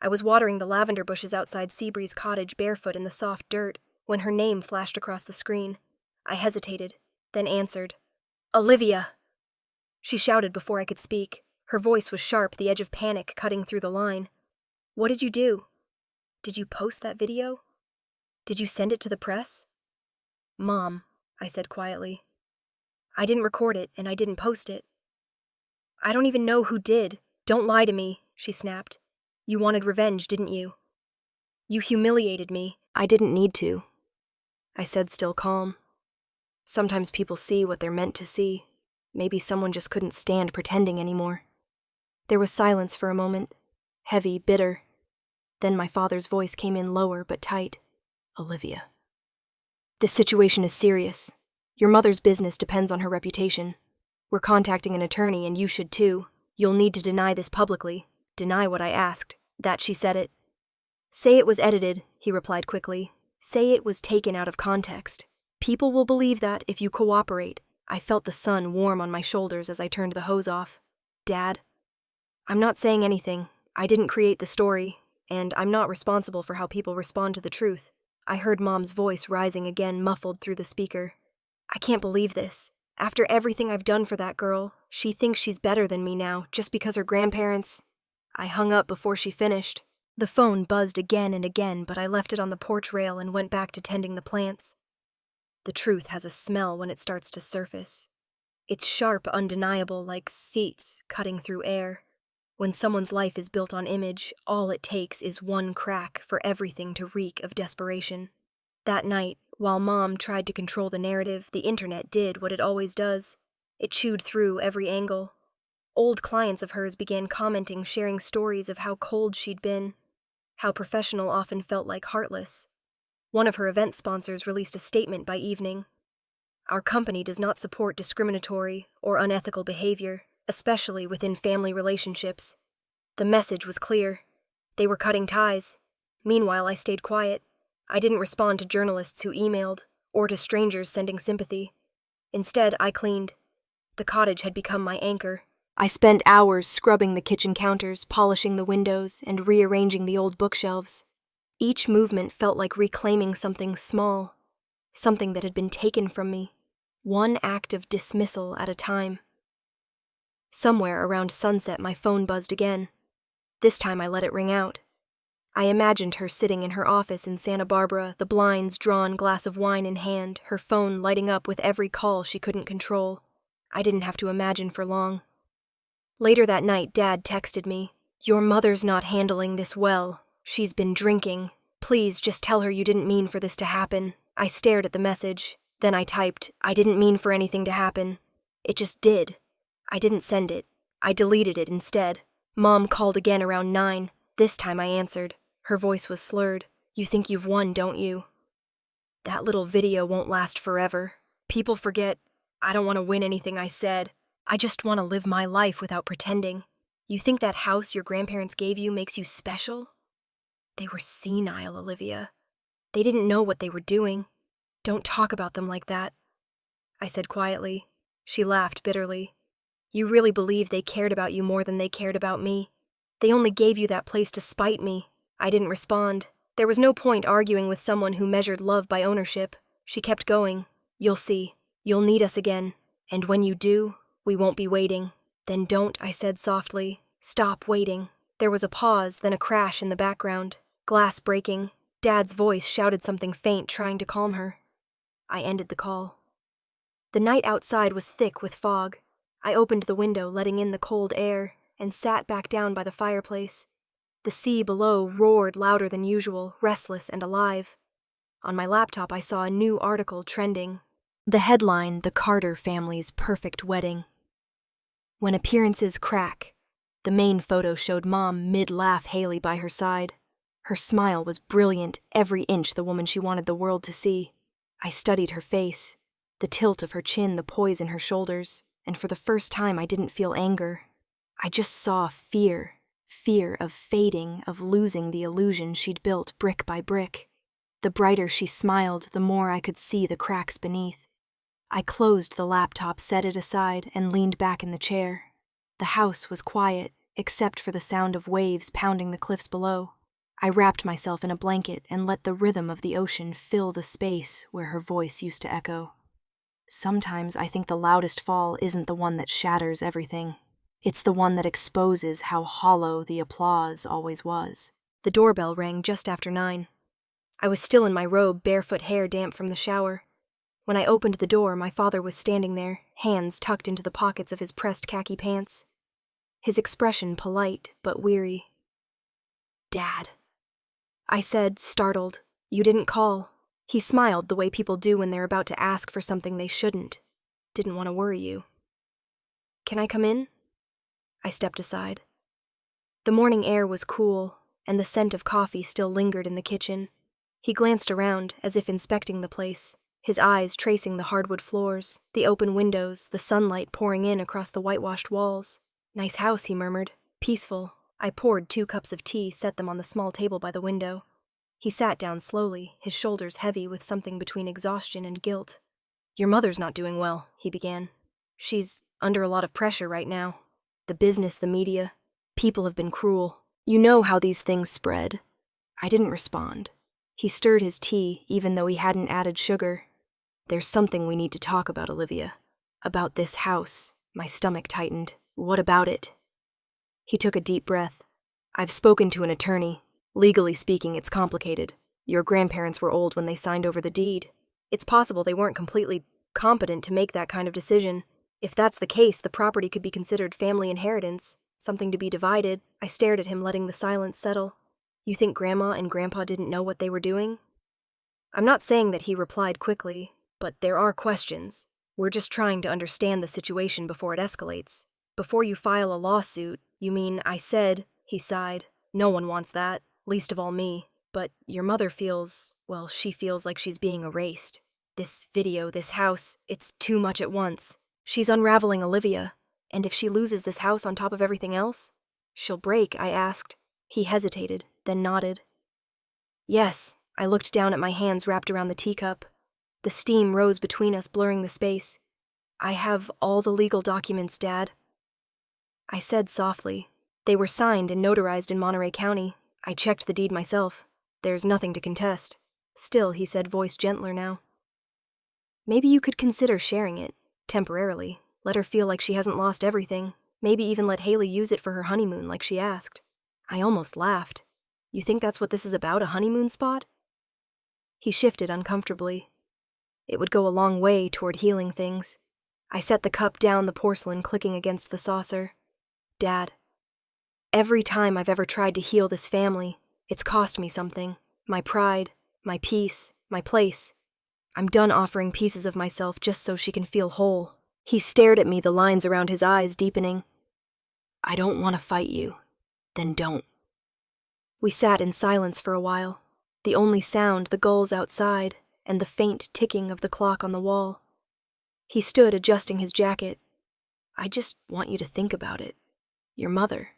I was watering the lavender bushes outside Seabree's cottage barefoot in the soft dirt when her name flashed across the screen. I hesitated, then answered. Olivia! She shouted before I could speak. Her voice was sharp, the edge of panic cutting through the line. What did you do? Did you post that video? Did you send it to the press? Mom, I said quietly. I didn't record it, and I didn't post it. I don't even know who did. Don't lie to me, she snapped. You wanted revenge, didn't you? You humiliated me. I didn't need to, I said, still calm. Sometimes people see what they're meant to see. Maybe someone just couldn't stand pretending anymore. There was silence for a moment, heavy, bitter. Then my father's voice came in lower but tight. Olivia. This situation is serious. Your mother's business depends on her reputation. We're contacting an attorney, and you should too. You'll need to deny this publicly. Deny what I asked. That she said it. Say it was edited, he replied quickly. Say it was taken out of context. People will believe that if you cooperate. I felt the sun warm on my shoulders as I turned the hose off. Dad, I'm not saying anything. I didn't create the story, and I'm not responsible for how people respond to the truth. I heard Mom's voice rising again, muffled through the speaker. I can't believe this. After everything I've done for that girl, she thinks she's better than me now, just because her grandparents... I hung up before she finished. The phone buzzed again and again, but I left it on the porch rail and went back to tending the plants. The truth has a smell when it starts to surface. It's sharp, undeniable, like seats cutting through air. When someone's life is built on image, all it takes is one crack for everything to reek of desperation. That night, while Mom tried to control the narrative, the internet did what it always does. It chewed through every angle. Old clients of hers began commenting, sharing stories of how cold she'd been, how professional often felt like heartless. One of her event sponsors released a statement by evening. Our company does not support discriminatory or unethical behavior, especially within family relationships. The message was clear. They were cutting ties. Meanwhile, I stayed quiet. I didn't respond to journalists who emailed, or to strangers sending sympathy. Instead, I cleaned. The cottage had become my anchor. I spent hours scrubbing the kitchen counters, polishing the windows, and rearranging the old bookshelves. Each movement felt like reclaiming something small, something that had been taken from me, one act of dismissal at a time. Somewhere around sunset, my phone buzzed again. This time I let it ring out. I imagined her sitting in her office in Santa Barbara, the blinds drawn, glass of wine in hand, her phone lighting up with every call she couldn't control. I didn't have to imagine for long. Later that night, Dad texted me, "Your mother's not handling this well. She's been drinking. Please just tell her you didn't mean for this to happen." I stared at the message. Then I typed, "I didn't mean for anything to happen. It just did." I didn't send it. I deleted it instead. Mom called again around 9. This time I answered. Her voice was slurred. "You think you've won, don't you? That little video won't last forever. People forget. I don't want to win anything I said. I just want to live my life without pretending. You think that house your grandparents gave you makes you special? They were senile, Olivia. They didn't know what they were doing. Don't talk about them like that," I said quietly. She laughed bitterly. "You really believe they cared about you more than they cared about me? They only gave you that place to spite me." I didn't respond. There was no point arguing with someone who measured love by ownership. She kept going. "You'll see. You'll need us again. And when you do, we won't be waiting." "Then don't," I said softly. "Stop waiting." There was a pause, then a crash in the background. Glass breaking. Dad's voice shouted something faint, trying to calm her. I ended the call. The night outside was thick with fog. I opened the window, letting in the cold air, and sat back down by the fireplace. The sea below roared louder than usual, restless and alive. On my laptop, I saw a new article trending. The headline, "The Carter Family's Perfect Wedding." When appearances crack, the main photo showed Mom mid-laugh, Haley by her side. Her smile was brilliant, every inch the woman she wanted the world to see. I studied her face, the tilt of her chin, the poise in her shoulders, and for the first time I didn't feel anger. I just saw fear. Fear of fading, of losing the illusion she'd built brick by brick. The brighter she smiled, the more I could see the cracks beneath. I closed the laptop, set it aside, and leaned back in the chair. The house was quiet, except for the sound of waves pounding the cliffs below. I wrapped myself in a blanket and let the rhythm of the ocean fill the space where her voice used to echo. Sometimes I think the loudest fall isn't the one that shatters everything. It's the one that exposes how hollow the applause always was. The doorbell rang just after 9. I was still in my robe, barefoot, hair damp from the shower. When I opened the door, my father was standing there, hands tucked into the pockets of his pressed khaki pants. His expression polite but weary. "Dad," I said, startled. "You didn't call." He smiled the way people do when they're about to ask for something they shouldn't. "Didn't want to worry you." "Can I come in?" I stepped aside. The morning air was cool, and the scent of coffee still lingered in the kitchen. He glanced around, as if inspecting the place, his eyes tracing the hardwood floors, the open windows, the sunlight pouring in across the whitewashed walls. "Nice house," he murmured. "Peaceful." I poured 2 cups of tea, set them on the small table by the window. He sat down slowly, his shoulders heavy with something between exhaustion and guilt. "Your mother's not doing well," he began. "She's under a lot of pressure right now. The business, the media. People have been cruel. You know how these things spread." I didn't respond. He stirred his tea, even though he hadn't added sugar. "There's something we need to talk about, Olivia. About this house." My stomach tightened. "What about it?" He took a deep breath. "I've spoken to an attorney. Legally speaking, it's complicated. Your grandparents were old when they signed over the deed. It's possible they weren't completely competent to make that kind of decision. If that's the case, the property could be considered family inheritance, something to be divided." I stared at him, letting the silence settle. "You think Grandma and Grandpa didn't know what they were doing?" I'm not saying that he replied quickly, but there are questions. We're just trying to understand the situation before it escalates. "Before you file a lawsuit, you mean," I said. He sighed. "No one wants that, least of all me. But your mother feels, well, she feels like she's being erased. This video, this house, it's too much at once. She's unraveling Olivia. And if she loses this house on top of everything else, she'll break," I asked. He hesitated, then nodded. "Yes." I looked down at my hands wrapped around the teacup. The steam rose between us, blurring the space. "I have all the legal documents, Dad." I said softly. "They were signed and notarized in Monterey County. I checked the deed myself. There's nothing to contest." "Still," he said, voice gentler now. "Maybe you could consider sharing it, temporarily. Let her feel like she hasn't lost everything. Maybe even let Haley use it for her honeymoon like she asked." I almost laughed. "You think that's what this is about, a honeymoon spot?" He shifted uncomfortably. "It would go a long way toward healing things." I set the cup down, the porcelain clicking against the saucer. "Dad, every time I've ever tried to heal this family, it's cost me something. My pride, my peace, my place. I'm done offering pieces of myself just so she can feel whole." He stared at me, the lines around his eyes deepening. "I don't want to fight you. Then don't." We sat in silence for a while. The only sound, the gulls outside, and the faint ticking of the clock on the wall. He stood, adjusting his jacket. "I just want you to think about it. Your mother.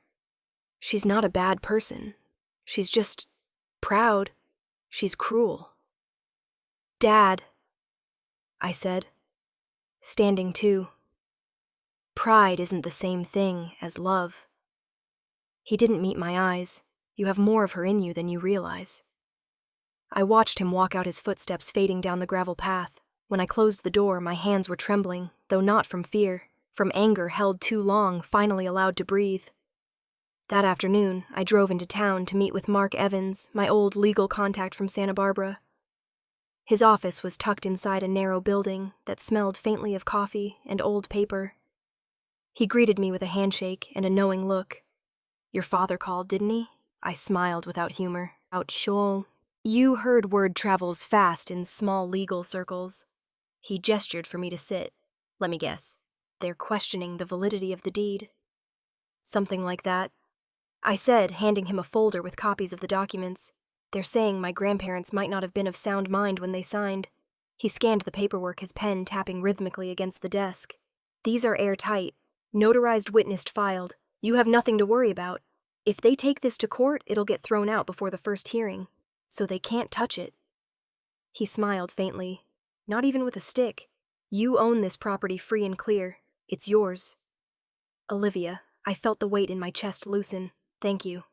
She's not a bad person. She's just proud. She's cruel." "Dad," I said, standing too. "Pride isn't the same thing as love." He didn't meet my eyes. "You have more of her in you than you realize." I watched him walk out, his footsteps fading down the gravel path. When I closed the door, my hands were trembling, though not from fear, from anger held too long, finally allowed to breathe. That afternoon, I drove into town to meet with Mark Evans, my old legal contact from Santa Barbara. His office was tucked inside a narrow building that smelled faintly of coffee and old paper. He greeted me with a handshake and a knowing look. "Your father called, didn't he?" I smiled without humor. "Sure. You heard word travels fast in small legal circles." He gestured for me to sit. "Let me guess. They're questioning the validity of the deed." "Something like that," I said, handing him a folder with copies of the documents. "They're saying my grandparents might not have been of sound mind when they signed. He scanned the paperwork, his pen tapping rhythmically against the desk. These are airtight. Notarized, witnessed, filed. You have nothing to worry about. If they take this to court, it'll get thrown out before the first hearing. So they can't touch it. He smiled faintly. Not even with a stick. You own this property free and clear. It's yours. Olivia, I felt the weight in my chest loosen. Thank you.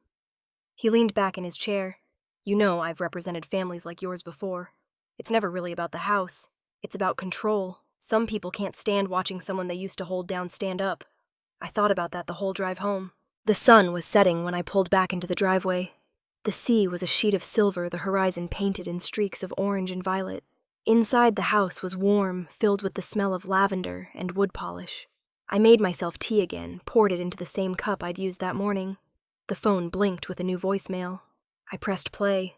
He leaned back in his chair. You know I've represented families like yours before. It's never really about the house. It's about control. Some people can't stand watching someone they used to hold down stand up. I thought about that the whole drive home. The sun was setting when I pulled back into the driveway. The sea was a sheet of silver, the horizon painted in streaks of orange and violet. Inside the house was warm, filled with the smell of lavender and wood polish. I made myself tea again, poured it into the same cup I'd used that morning. The phone blinked with a new voicemail. I pressed play.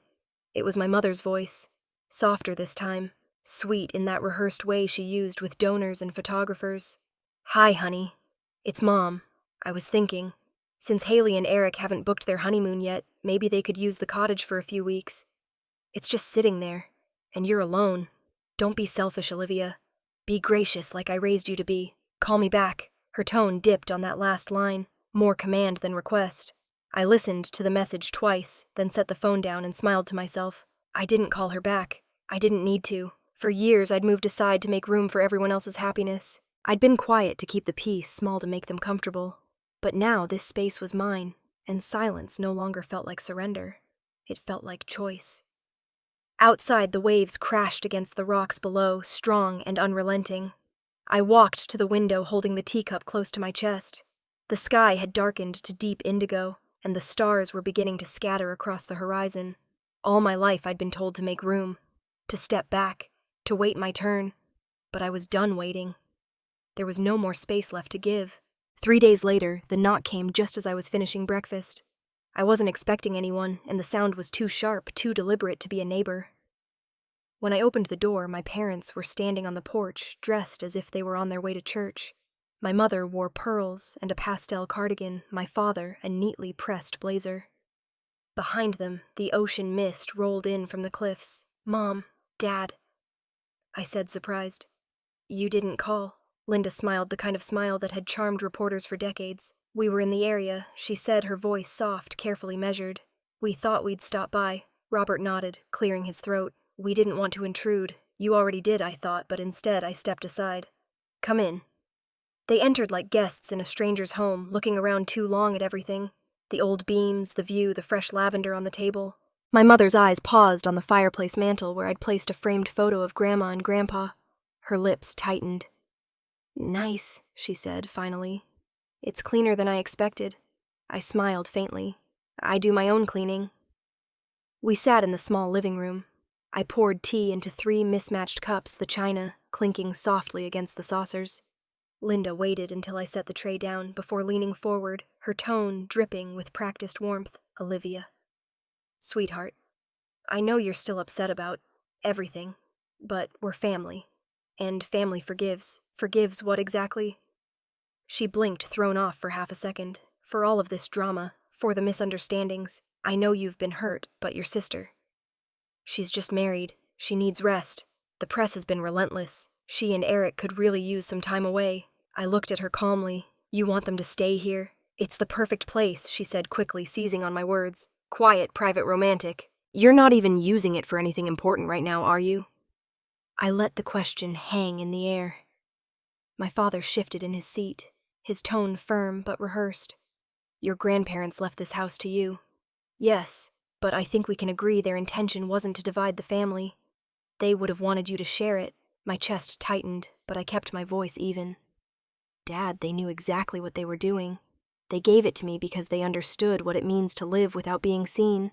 It was my mother's voice. Softer this time. Sweet in that rehearsed way she used with donors and photographers. Hi, honey. It's Mom. I was thinking. Since Haley and Eric haven't booked their honeymoon yet, maybe they could use the cottage for a few weeks. It's just sitting there. And you're alone. Don't be selfish, Olivia. Be gracious like I raised you to be. Call me back. Her tone dipped on that last line, more command than request. I listened to the message twice, then set the phone down and smiled to myself. I didn't call her back. I didn't need to. For years, I'd moved aside to make room for everyone else's happiness. I'd been quiet to keep the peace small to make them comfortable. But now this space was mine, and silence no longer felt like surrender. It felt like choice. Outside, the waves crashed against the rocks below, strong and unrelenting. I walked to the window holding the teacup close to my chest. The sky had darkened to deep indigo, and the stars were beginning to scatter across the horizon. All my life I'd been told to make room, to step back, to wait my turn. But I was done waiting. There was no more space left to give. 3 days later, the knock came just as I was finishing breakfast. I wasn't expecting anyone, and the sound was too sharp, too deliberate to be a neighbor. When I opened the door, my parents were standing on the porch, dressed as if they were on their way to church. My mother wore pearls and a pastel cardigan, my father a neatly pressed blazer. Behind them, the ocean mist rolled in from the cliffs. Mom, Dad, I said, surprised. You didn't call. Linda smiled the kind of smile that had charmed reporters for decades. We were in the area, she said, her voice soft, carefully measured. We thought we'd stop by. Robert nodded, clearing his throat. We didn't want to intrude. You already did, I thought, but instead I stepped aside. Come in. They entered like guests in a stranger's home, looking around too long at everything. The old beams, the view, the fresh lavender on the table. My mother's eyes paused on the fireplace mantel where I'd placed a framed photo of Grandma and Grandpa. Her lips tightened. Nice, she said, finally. It's cleaner than I expected. I smiled faintly. I do my own cleaning. We sat in the small living room. I poured tea into 3 mismatched cups, the china clinking softly against the saucers. Linda waited until I set the tray down before leaning forward, her tone dripping with practiced warmth. Olivia. Sweetheart, I know you're still upset about everything, but we're family. And family forgives. Forgives what exactly? She blinked, thrown off for half a second. For all of this drama, for the misunderstandings. I know you've been hurt, but your sister. She's just married. She needs rest. The press has been relentless. She and Eric could really use some time away. I looked at her calmly. You want them to stay here? It's the perfect place, she said quickly, seizing on my words. Quiet, private, romantic. You're not even using it for anything important right now, are you? I let the question hang in the air. My father shifted in his seat, his tone firm but rehearsed. Your grandparents left this house to you. Yes, but I think we can agree their intention wasn't to divide the family. They would have wanted you to share it. My chest tightened, but I kept my voice even. Dad, they knew exactly what they were doing. They gave it to me because they understood what it means to live without being seen.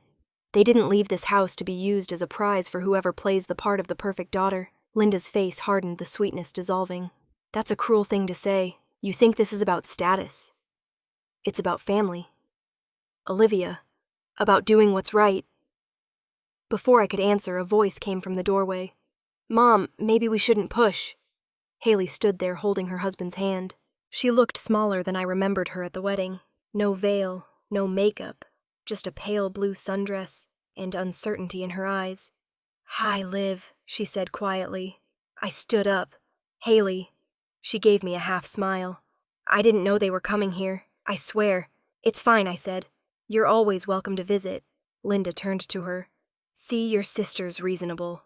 They didn't leave this house to be used as a prize for whoever plays the part of the perfect daughter. Linda's face hardened, the sweetness dissolving. That's a cruel thing to say. You think this is about status. It's about family. Olivia. About doing what's right. Before I could answer, a voice came from the doorway. Mom, maybe we shouldn't push. Haley stood there holding her husband's hand. She looked smaller than I remembered her at the wedding. No veil, no makeup, just a pale blue sundress and uncertainty in her eyes. Hi, Liv, she said quietly. I stood up. Haley. She gave me a half smile. I didn't know they were coming here. I swear. It's fine, I said. You're always welcome to visit. Linda turned to her. See, your sister's reasonable.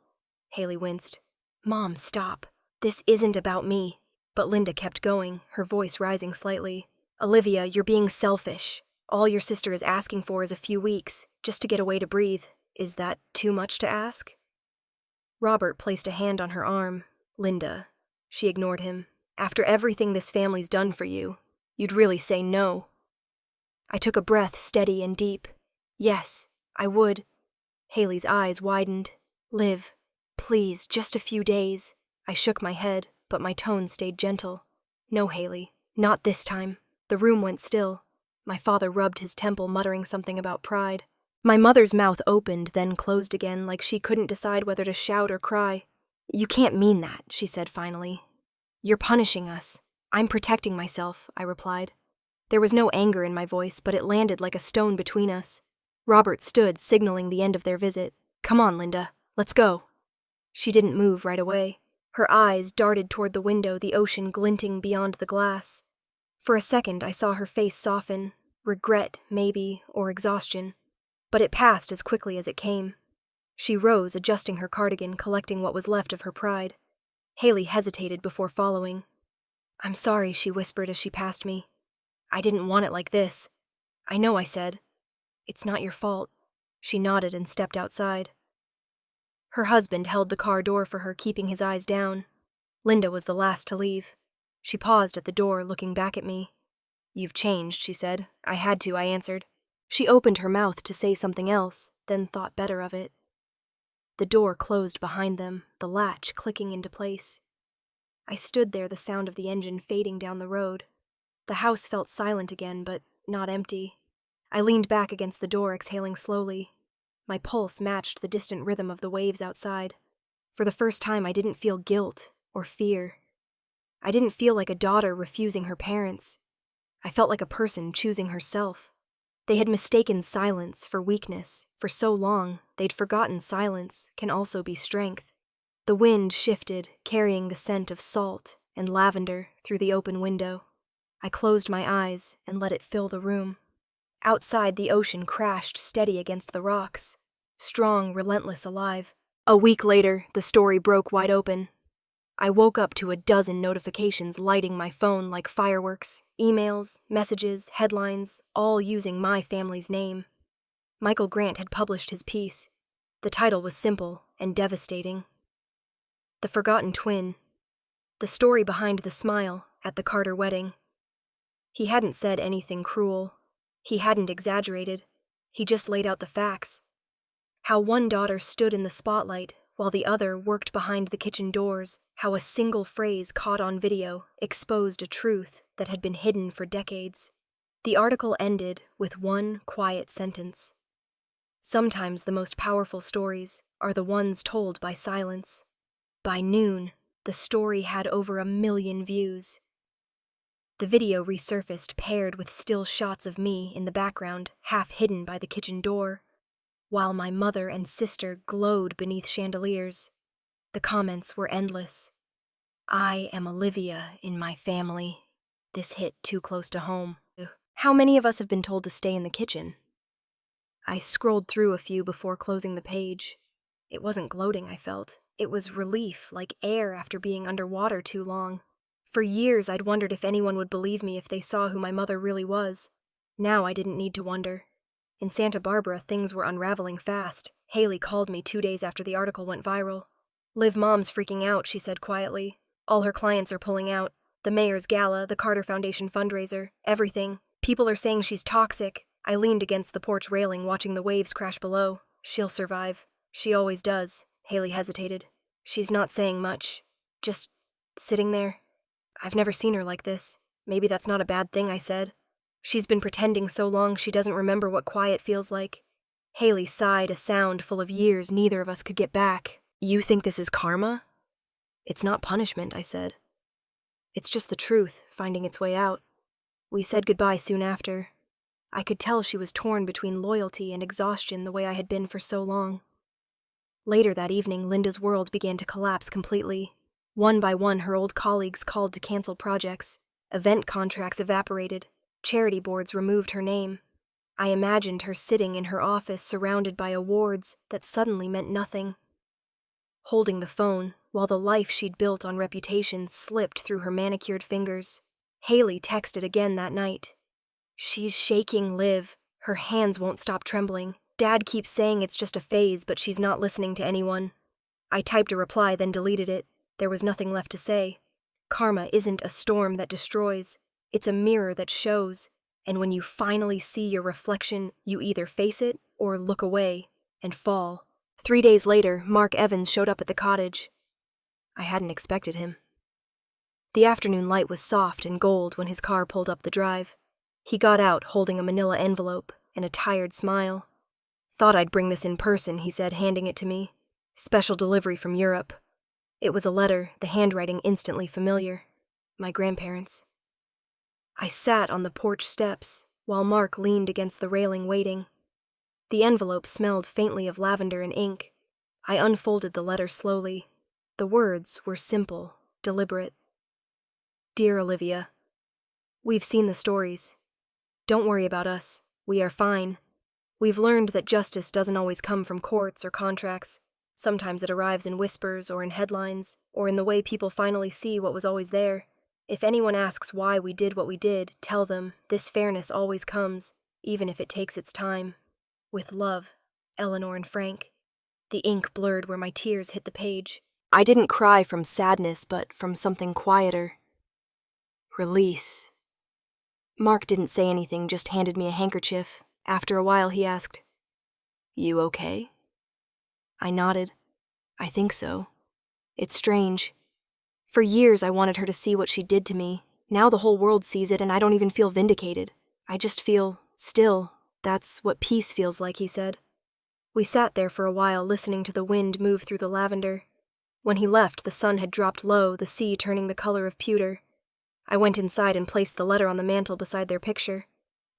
Haley winced. Mom, stop. This isn't about me. But Linda kept going, her voice rising slightly. Olivia, you're being selfish. All your sister is asking for is a few weeks, just to get away to breathe. Is that too much to ask? Robert placed a hand on her arm. Linda. She ignored him. After everything this family's done for you, you'd really say no. I took a breath, steady and deep. Yes, I would. Haley's eyes widened. Liv, please, just a few days. I shook my head, but my tone stayed gentle. No, Haley, not this time. The room went still. My father rubbed his temple, muttering something about pride. My mother's mouth opened, then closed again, like she couldn't decide whether to shout or cry. You can't mean that, she said finally. You're punishing us. I'm protecting myself, I replied. There was no anger in my voice, but it landed like a stone between us. Robert stood, signaling the end of their visit. Come on, Linda, let's go. She didn't move right away. Her eyes darted toward the window, the ocean glinting beyond the glass. For a second, I saw her face soften. Regret, maybe, or exhaustion. But it passed as quickly as it came. She rose, adjusting her cardigan, collecting what was left of her pride. Haley hesitated before following. I'm sorry, she whispered as she passed me. I didn't want it like this. I know, I said. It's not your fault. She nodded and stepped outside. Her husband held the car door for her, keeping his eyes down. Linda was the last to leave. She paused at the door, looking back at me. You've changed, she said. I had to, I answered. She opened her mouth to say something else, then thought better of it. The door closed behind them, the latch clicking into place. I stood there, the sound of the engine fading down the road. The house felt silent again, but not empty. I leaned back against the door, exhaling slowly. My pulse matched the distant rhythm of the waves outside. For the first time, I didn't feel guilt or fear. I didn't feel like a daughter refusing her parents. I felt like a person choosing herself. They had mistaken silence for weakness. For so long, they'd forgotten silence can also be strength. The wind shifted, carrying the scent of salt and lavender through the open window. I closed my eyes and let it fill the room. Outside, the ocean crashed steady against the rocks. Strong, relentless, alive. A week later, the story broke wide open. I woke up to a dozen notifications lighting my phone like fireworks. Emails, messages, headlines, all using my family's name. Michael Grant had published his piece. The title was simple and devastating. The Forgotten Twin. The story behind the smile at the Carter wedding. He hadn't said anything cruel. He hadn't exaggerated. He just laid out the facts. How one daughter stood in the spotlight while the other worked behind the kitchen doors. How a single phrase caught on video exposed a truth that had been hidden for decades. The article ended with one quiet sentence. Sometimes the most powerful stories are the ones told by silence. By noon, the story had over 1 million views. The video resurfaced, paired with still shots of me in the background, half hidden by the kitchen door, while my mother and sister glowed beneath chandeliers. The comments were endless. I am Olivia in my family. This hit too close to home. How many of us have been told to stay in the kitchen? I scrolled through a few before closing the page. It wasn't gloating, I felt. It was relief, like air after being underwater too long. For years, I'd wondered if anyone would believe me if they saw who my mother really was. Now I didn't need to wonder. In Santa Barbara, things were unraveling fast. Haley called me 2 days after the article went viral. Liv Mom's freaking out, she said quietly. All her clients are pulling out. The mayor's gala, the Carter Foundation fundraiser, everything. People are saying she's toxic. I leaned against the porch railing, watching the waves crash below. She'll survive. She always does. Haley hesitated. She's not saying much. Just sitting there. I've never seen her like this. Maybe that's not a bad thing, I said. She's been pretending so long she doesn't remember what quiet feels like. Haley sighed, a sound full of years neither of us could get back. You think this is karma? It's not punishment, I said. It's just the truth, finding its way out. We said goodbye soon after. I could tell she was torn between loyalty and exhaustion the way I had been for so long. Later that evening, Linda's world began to collapse completely. One by one, her old colleagues called to cancel projects. Event contracts evaporated. Charity boards removed her name. I imagined her sitting in her office surrounded by awards that suddenly meant nothing. Holding the phone, while the life she'd built on reputation slipped through her manicured fingers. Haley texted again that night. "She's shaking, Liv. Her hands won't stop trembling. Dad keeps saying it's just a phase, but she's not listening to anyone." I typed a reply, then deleted it. There was nothing left to say. Karma isn't a storm that destroys. It's a mirror that shows. And when you finally see your reflection, you either face it or look away and fall. 3 days later, Mark Evans showed up at the cottage. I hadn't expected him. The afternoon light was soft and gold when his car pulled up the drive. He got out holding a manila envelope and a tired smile. "Thought I'd bring this in person," he said, handing it to me. "Special delivery from Europe." It was a letter, the handwriting instantly familiar. My grandparents. I sat on the porch steps while Mark leaned against the railing waiting. The envelope smelled faintly of lavender and ink. I unfolded the letter slowly. The words were simple, deliberate. "Dear Olivia, we've seen the stories. Don't worry about us. We are fine. We've learned that justice doesn't always come from courts or contracts. Sometimes it arrives in whispers or in headlines, or in the way people finally see what was always there. If anyone asks why we did what we did, tell them this fairness always comes, even if it takes its time. With love, Eleanor and Frank." The ink blurred where my tears hit the page. I didn't cry from sadness, but from something quieter. Release. Mark didn't say anything, just handed me a handkerchief. After a while, he asked, "You okay?" I nodded. "I think so. It's strange. For years I wanted her to see what she did to me. Now the whole world sees it and I don't even feel vindicated. I just feel still. That's what peace feels like," he said. We sat there for a while, listening to the wind move through the lavender. When he left, the sun had dropped low, the sea turning the color of pewter. I went inside and placed the letter on the mantel beside their picture.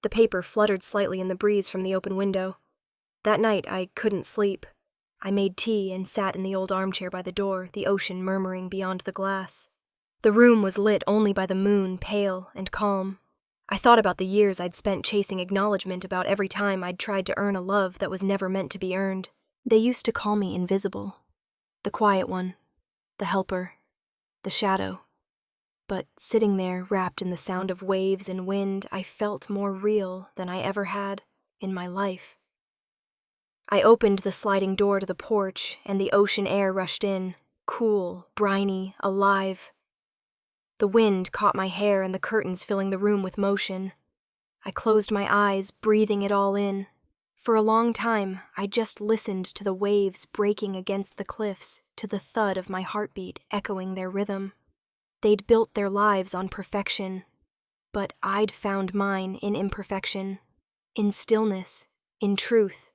The paper fluttered slightly in the breeze from the open window. That night I couldn't sleep. I made tea and sat in the old armchair by the door, the ocean murmuring beyond the glass. The room was lit only by the moon, pale and calm. I thought about the years I'd spent chasing acknowledgement about every time I'd tried to earn a love that was never meant to be earned. They used to call me invisible. The quiet one. The helper. The shadow. But sitting there, wrapped in the sound of waves and wind, I felt more real than I ever had in my life. I opened the sliding door to the porch, and the ocean air rushed in, cool, briny, alive. The wind caught my hair and the curtains filling the room with motion. I closed my eyes, breathing it all in. For a long time, I just listened to the waves breaking against the cliffs, to the thud of my heartbeat echoing their rhythm. They'd built their lives on perfection, but I'd found mine in imperfection, in stillness, in truth.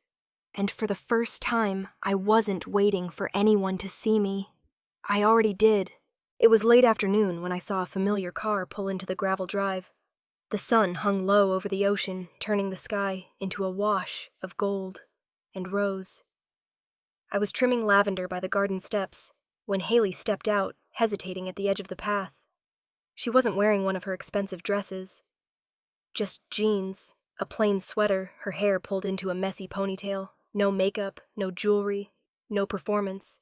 And for the first time, I wasn't waiting for anyone to see me. I already did. It was late afternoon when I saw a familiar car pull into the gravel drive. The sun hung low over the ocean, turning the sky into a wash of gold and rose. I was trimming lavender by the garden steps when Haley stepped out, hesitating at the edge of the path. She wasn't wearing one of her expensive dresses. Just jeans, a plain sweater, her hair pulled into a messy ponytail. No makeup, no jewelry, no performance.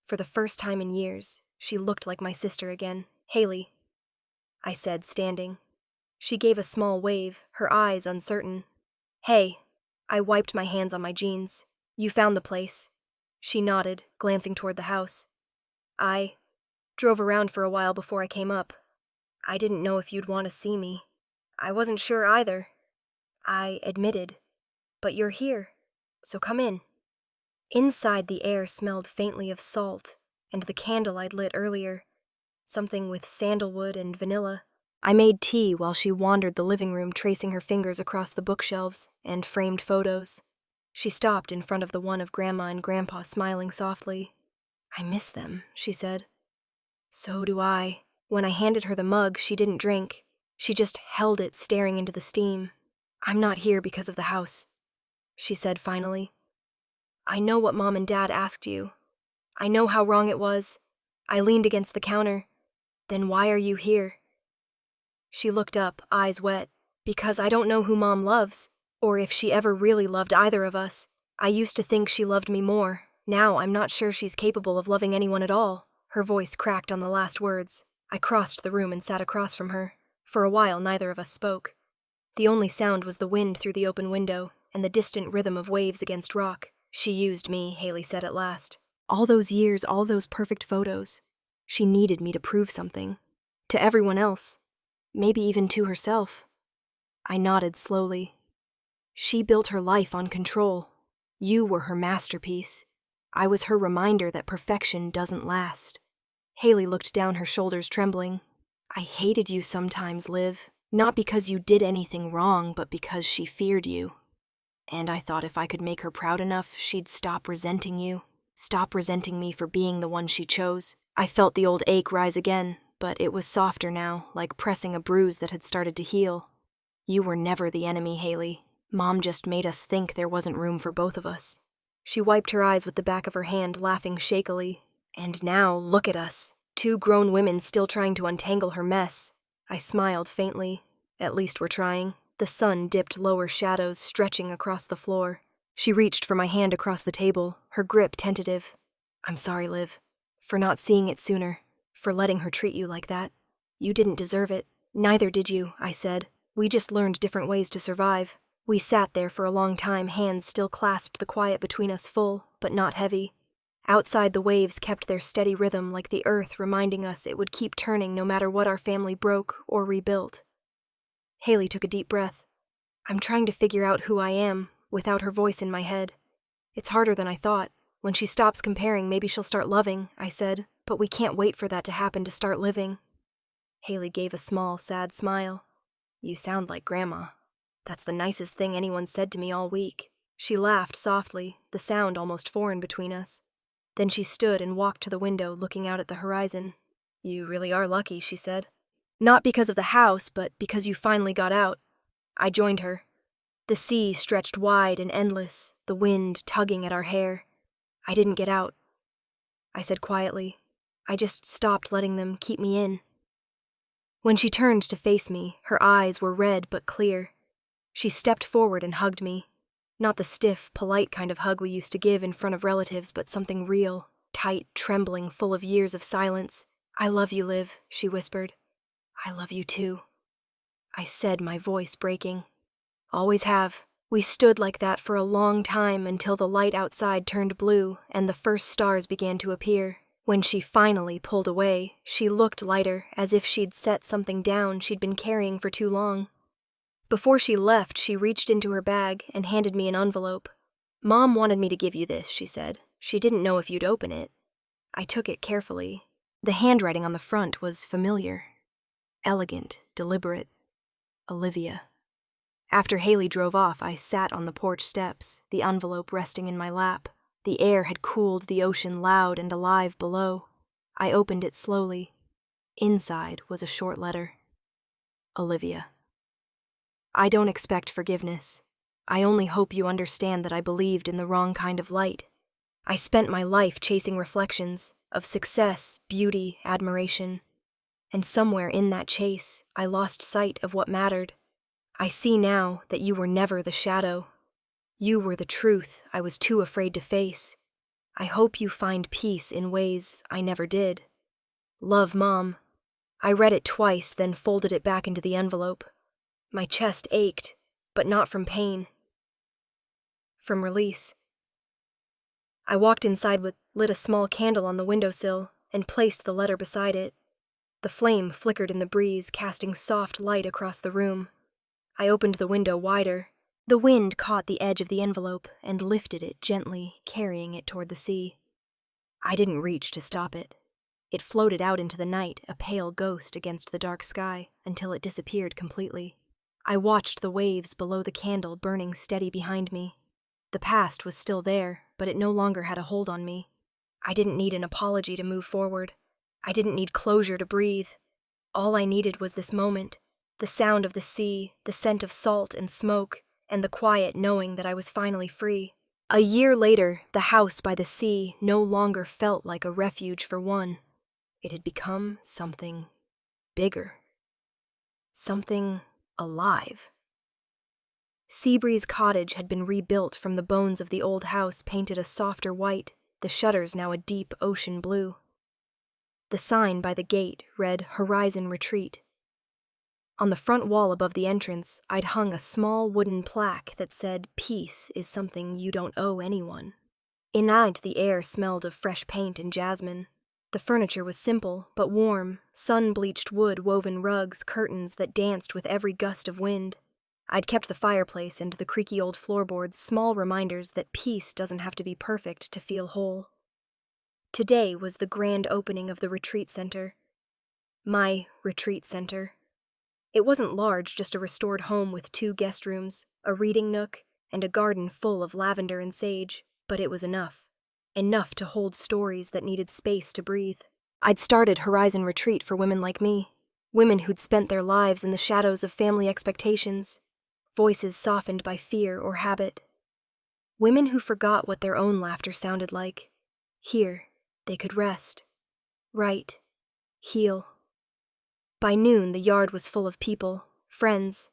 For the first time in years, she looked like my sister again. "Haley," I said, standing. She gave a small wave, her eyes uncertain. "Hey." I wiped my hands on my jeans. "You found the place." She nodded, glancing toward the house. "I drove around for a while before I came up. I didn't know if you'd want to see me." "I wasn't sure either," I admitted. "But you're here. So come in." Inside, the air smelled faintly of salt and the candle I'd lit earlier, something with sandalwood and vanilla. I made tea while she wandered the living room, tracing her fingers across the bookshelves and framed photos. She stopped in front of the one of Grandma and Grandpa, smiling softly. "I miss them," she said. "So do I." When I handed her the mug, she didn't drink. She just held it, staring into the steam. "I'm not here because of the house," she said finally. "I know what Mom and Dad asked you. I know how wrong it was. I leaned against the counter. Then why are you here? She looked up, eyes wet. Because I don't know who Mom loves, or if she ever really loved either of us. I used to think she loved me more. Now I'm not sure she's capable of loving anyone at all. Her voice cracked on the last words. I crossed the room and sat across from her. For a while, neither of us spoke. The only sound was the wind through the open window and the distant rhythm of waves against rock. She used me, Haley said at last. All those years, all those perfect photos. She needed me to prove something. To everyone else. Maybe even to herself. I nodded slowly. She built her life on control. You were her masterpiece. I was her reminder that perfection doesn't last. Haley looked down, her shoulders trembling. I hated you sometimes, Liv. Not because you did anything wrong, but because she feared you. And I thought if I could make her proud enough, she'd stop resenting you. Stop resenting me for being the one she chose. I felt the old ache rise again, but it was softer now, like pressing a bruise that had started to heal. You were never the enemy, Haley. Mom just made us think there wasn't room for both of us. She wiped her eyes with the back of her hand, laughing shakily. And now, look at us. 2 grown women still trying to untangle her mess. I smiled faintly. At least we're trying. The sun dipped lower shadows, stretching across the floor. She reached for my hand across the table, her grip tentative. I'm sorry, Liv. For not seeing it sooner. For letting her treat you like that. You didn't deserve it. Neither did you, I said. We just learned different ways to survive. We sat there for a long time, hands still clasped, the quiet between us full, but not heavy. Outside, the waves kept their steady rhythm like the earth, reminding us it would keep turning no matter what our family broke or rebuilt. Haley took a deep breath. I'm trying to figure out who I am, without her voice in my head. It's harder than I thought. When she stops comparing, maybe she'll start loving, I said, but we can't wait for that to happen to start living. Haley gave a small, sad smile. You sound like Grandma. That's the nicest thing anyone said to me all week. She laughed softly, the sound almost foreign between us. Then she stood and walked to the window, looking out at the horizon. You really are lucky, she said. Not because of the house, but because you finally got out. I joined her. The sea stretched wide and endless, the wind tugging at our hair. I didn't get out. I said quietly. I just stopped letting them keep me in. When she turned to face me, her eyes were red but clear. She stepped forward and hugged me. Not the stiff, polite kind of hug we used to give in front of relatives, but something real, tight, trembling, full of years of silence. I love you, Liv, she whispered. I love you too. I said, my voice breaking. Always have. We stood like that for a long time until the light outside turned blue and the first stars began to appear. When she finally pulled away, she looked lighter, as if she'd set something down she'd been carrying for too long. Before she left, she reached into her bag and handed me an envelope. Mom wanted me to give you this, she said. She didn't know if you'd open it. I took it carefully. The handwriting on the front was familiar. Elegant, deliberate. Olivia. After Haley drove off, I sat on the porch steps, the envelope resting in my lap. The air had cooled the ocean loud and alive below. I opened it slowly. Inside was a short letter. Olivia. I don't expect forgiveness. I only hope you understand that I believed in the wrong kind of light. I spent my life chasing reflections of success, beauty, admiration. And somewhere in that chase, I lost sight of what mattered. I see now that you were never the shadow. You were the truth I was too afraid to face. I hope you find peace in ways I never did. Love, Mom. I read it twice, then folded it back into the envelope. My chest ached, but not from pain. From release. I walked inside, lit a small candle on the windowsill, and placed the letter beside it. The flame flickered in the breeze, casting soft light across the room. I opened the window wider. The wind caught the edge of the envelope and lifted it gently, carrying it toward the sea. I didn't reach to stop it. It floated out into the night, a pale ghost against the dark sky, until it disappeared completely. I watched the waves below the candle burning steady behind me. The past was still there, but it no longer had a hold on me. I didn't need an apology to move forward. I didn't need closure to breathe. All I needed was this moment, the sound of the sea, the scent of salt and smoke, and the quiet knowing that I was finally free. A year later, the house by the sea no longer felt like a refuge for one. It had become something bigger. Something alive. Seabreeze Cottage had been rebuilt from the bones of the old house, painted a softer white, the shutters now a deep ocean blue. The sign by the gate read Horizon Retreat. On the front wall above the entrance, I'd hung a small wooden plaque that said, "Peace is something you don't owe anyone." Inside, the air smelled of fresh paint and jasmine. The furniture was simple, but warm, sun-bleached wood woven rugs, curtains that danced with every gust of wind. I'd kept the fireplace and the creaky old floorboards small reminders that peace doesn't have to be perfect to feel whole. Today was the grand opening of the retreat center. My retreat center. It wasn't large, just a restored home with 2 guest rooms, a reading nook, and a garden full of lavender and sage, but it was enough. Enough to hold stories that needed space to breathe. I'd started Horizon Retreat for women like me, women who'd spent their lives in the shadows of family expectations, voices softened by fear or habit. Women who forgot what their own laughter sounded like. Here, they could rest, write, heal. By noon, the yard was full of people, friends,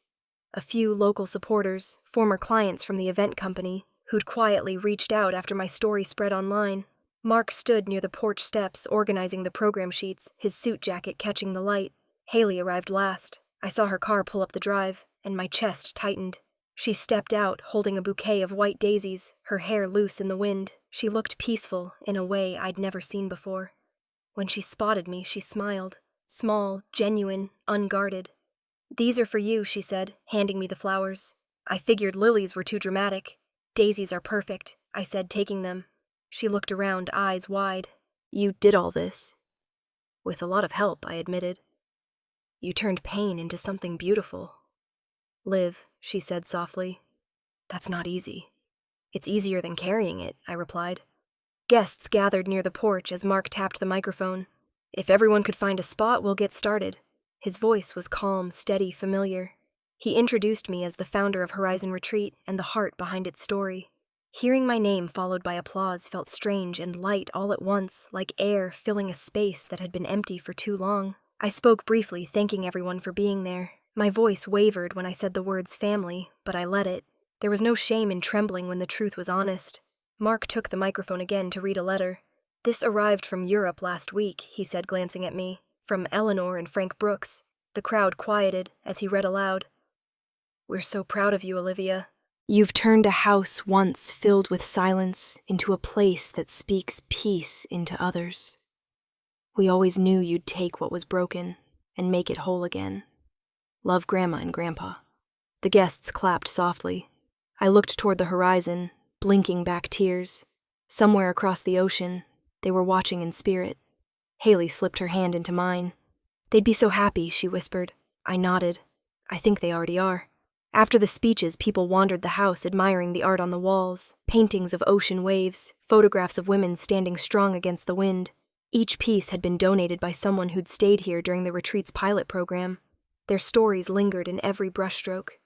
a few local supporters, former clients from the event company, who'd quietly reached out after my story spread online. Mark stood near the porch steps, organizing the program sheets, his suit jacket catching the light. Haley arrived last. I saw her car pull up the drive, and my chest tightened. She stepped out, holding a bouquet of white daisies, her hair loose in the wind. She looked peaceful, in a way I'd never seen before. When she spotted me, she smiled. Small, genuine, unguarded. "These are for you," she said, handing me the flowers. I figured lilies were too dramatic. "Daisies are perfect," I said, taking them. She looked around, eyes wide. "You did all this?" "With a lot of help," I admitted. "You turned pain into something beautiful." "Liv," she said softly. "That's not easy." "It's easier than carrying it," I replied. Guests gathered near the porch as Mark tapped the microphone. "If everyone could find a spot, we'll get started." His voice was calm, steady, familiar. He introduced me as the founder of Horizon Retreat and the heart behind its story. Hearing my name followed by applause felt strange and light all at once, like air filling a space that had been empty for too long. I spoke briefly, thanking everyone for being there. My voice wavered when I said the words family, but I let it. There was no shame in trembling when the truth was honest. Mark took the microphone again to read a letter. "This arrived from Europe last week," he said, glancing at me. "From Eleanor and Frank Brooks." The crowd quieted as he read aloud. "We're so proud of you, Olivia. You've turned a house once filled with silence into a place that speaks peace into others. We always knew you'd take what was broken and make it whole again. Love, Grandma and Grandpa." The guests clapped softly. I looked toward the horizon, blinking back tears. Somewhere across the ocean, they were watching in spirit. Haley slipped her hand into mine. "They'd be so happy," she whispered. I nodded. "I think they already are." After the speeches, people wandered the house, admiring the art on the walls, paintings of ocean waves, photographs of women standing strong against the wind. Each piece had been donated by someone who'd stayed here during the retreat's pilot program. Their stories lingered in every brushstroke.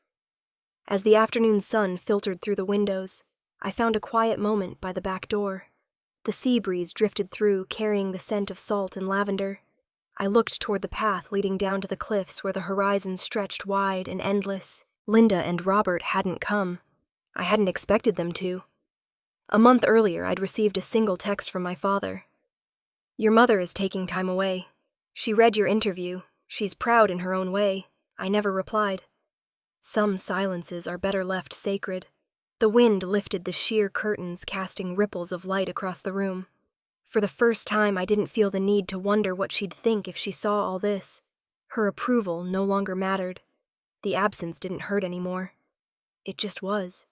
As the afternoon sun filtered through the windows, I found a quiet moment by the back door. The sea breeze drifted through, carrying the scent of salt and lavender. I looked toward the path leading down to the cliffs where the horizon stretched wide and endless. Linda and Robert hadn't come. I hadn't expected them to. A month earlier, I'd received a single text from my father. "Your mother is taking time away. She read your interview. She's proud in her own way." I never replied. Some silences are better left sacred. The wind lifted the sheer curtains, casting ripples of light across the room. For the first time, I didn't feel the need to wonder what she'd think if she saw all this. Her approval no longer mattered. The absence didn't hurt anymore. It just was.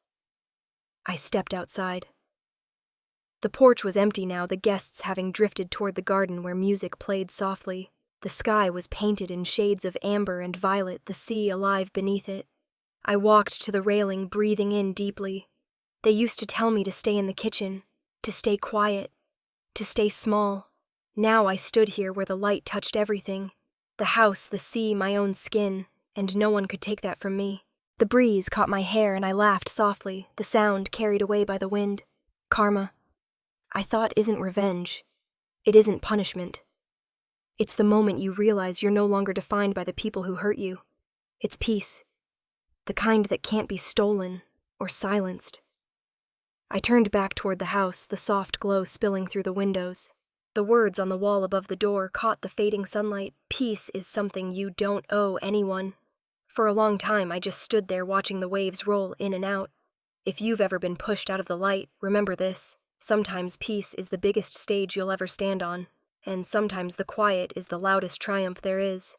I stepped outside. The porch was empty now, the guests having drifted toward the garden where music played softly. The sky was painted in shades of amber and violet, the sea alive beneath it. I walked to the railing, breathing in deeply. They used to tell me to stay in the kitchen, to stay quiet, to stay small. Now I stood here where the light touched everything. The house, the sea, my own skin, and no one could take that from me. The breeze caught my hair and I laughed softly, the sound carried away by the wind. Karma, I thought, isn't revenge. It isn't punishment. It's the moment you realize you're no longer defined by the people who hurt you. It's peace, the kind that can't be stolen or silenced. I turned back toward the house, the soft glow spilling through the windows. The words on the wall above the door caught the fading sunlight. Peace is something you don't owe anyone. For a long time, I just stood there watching the waves roll in and out. If you've ever been pushed out of the light, remember this. Sometimes peace is the biggest stage you'll ever stand on, and sometimes the quiet is the loudest triumph there is.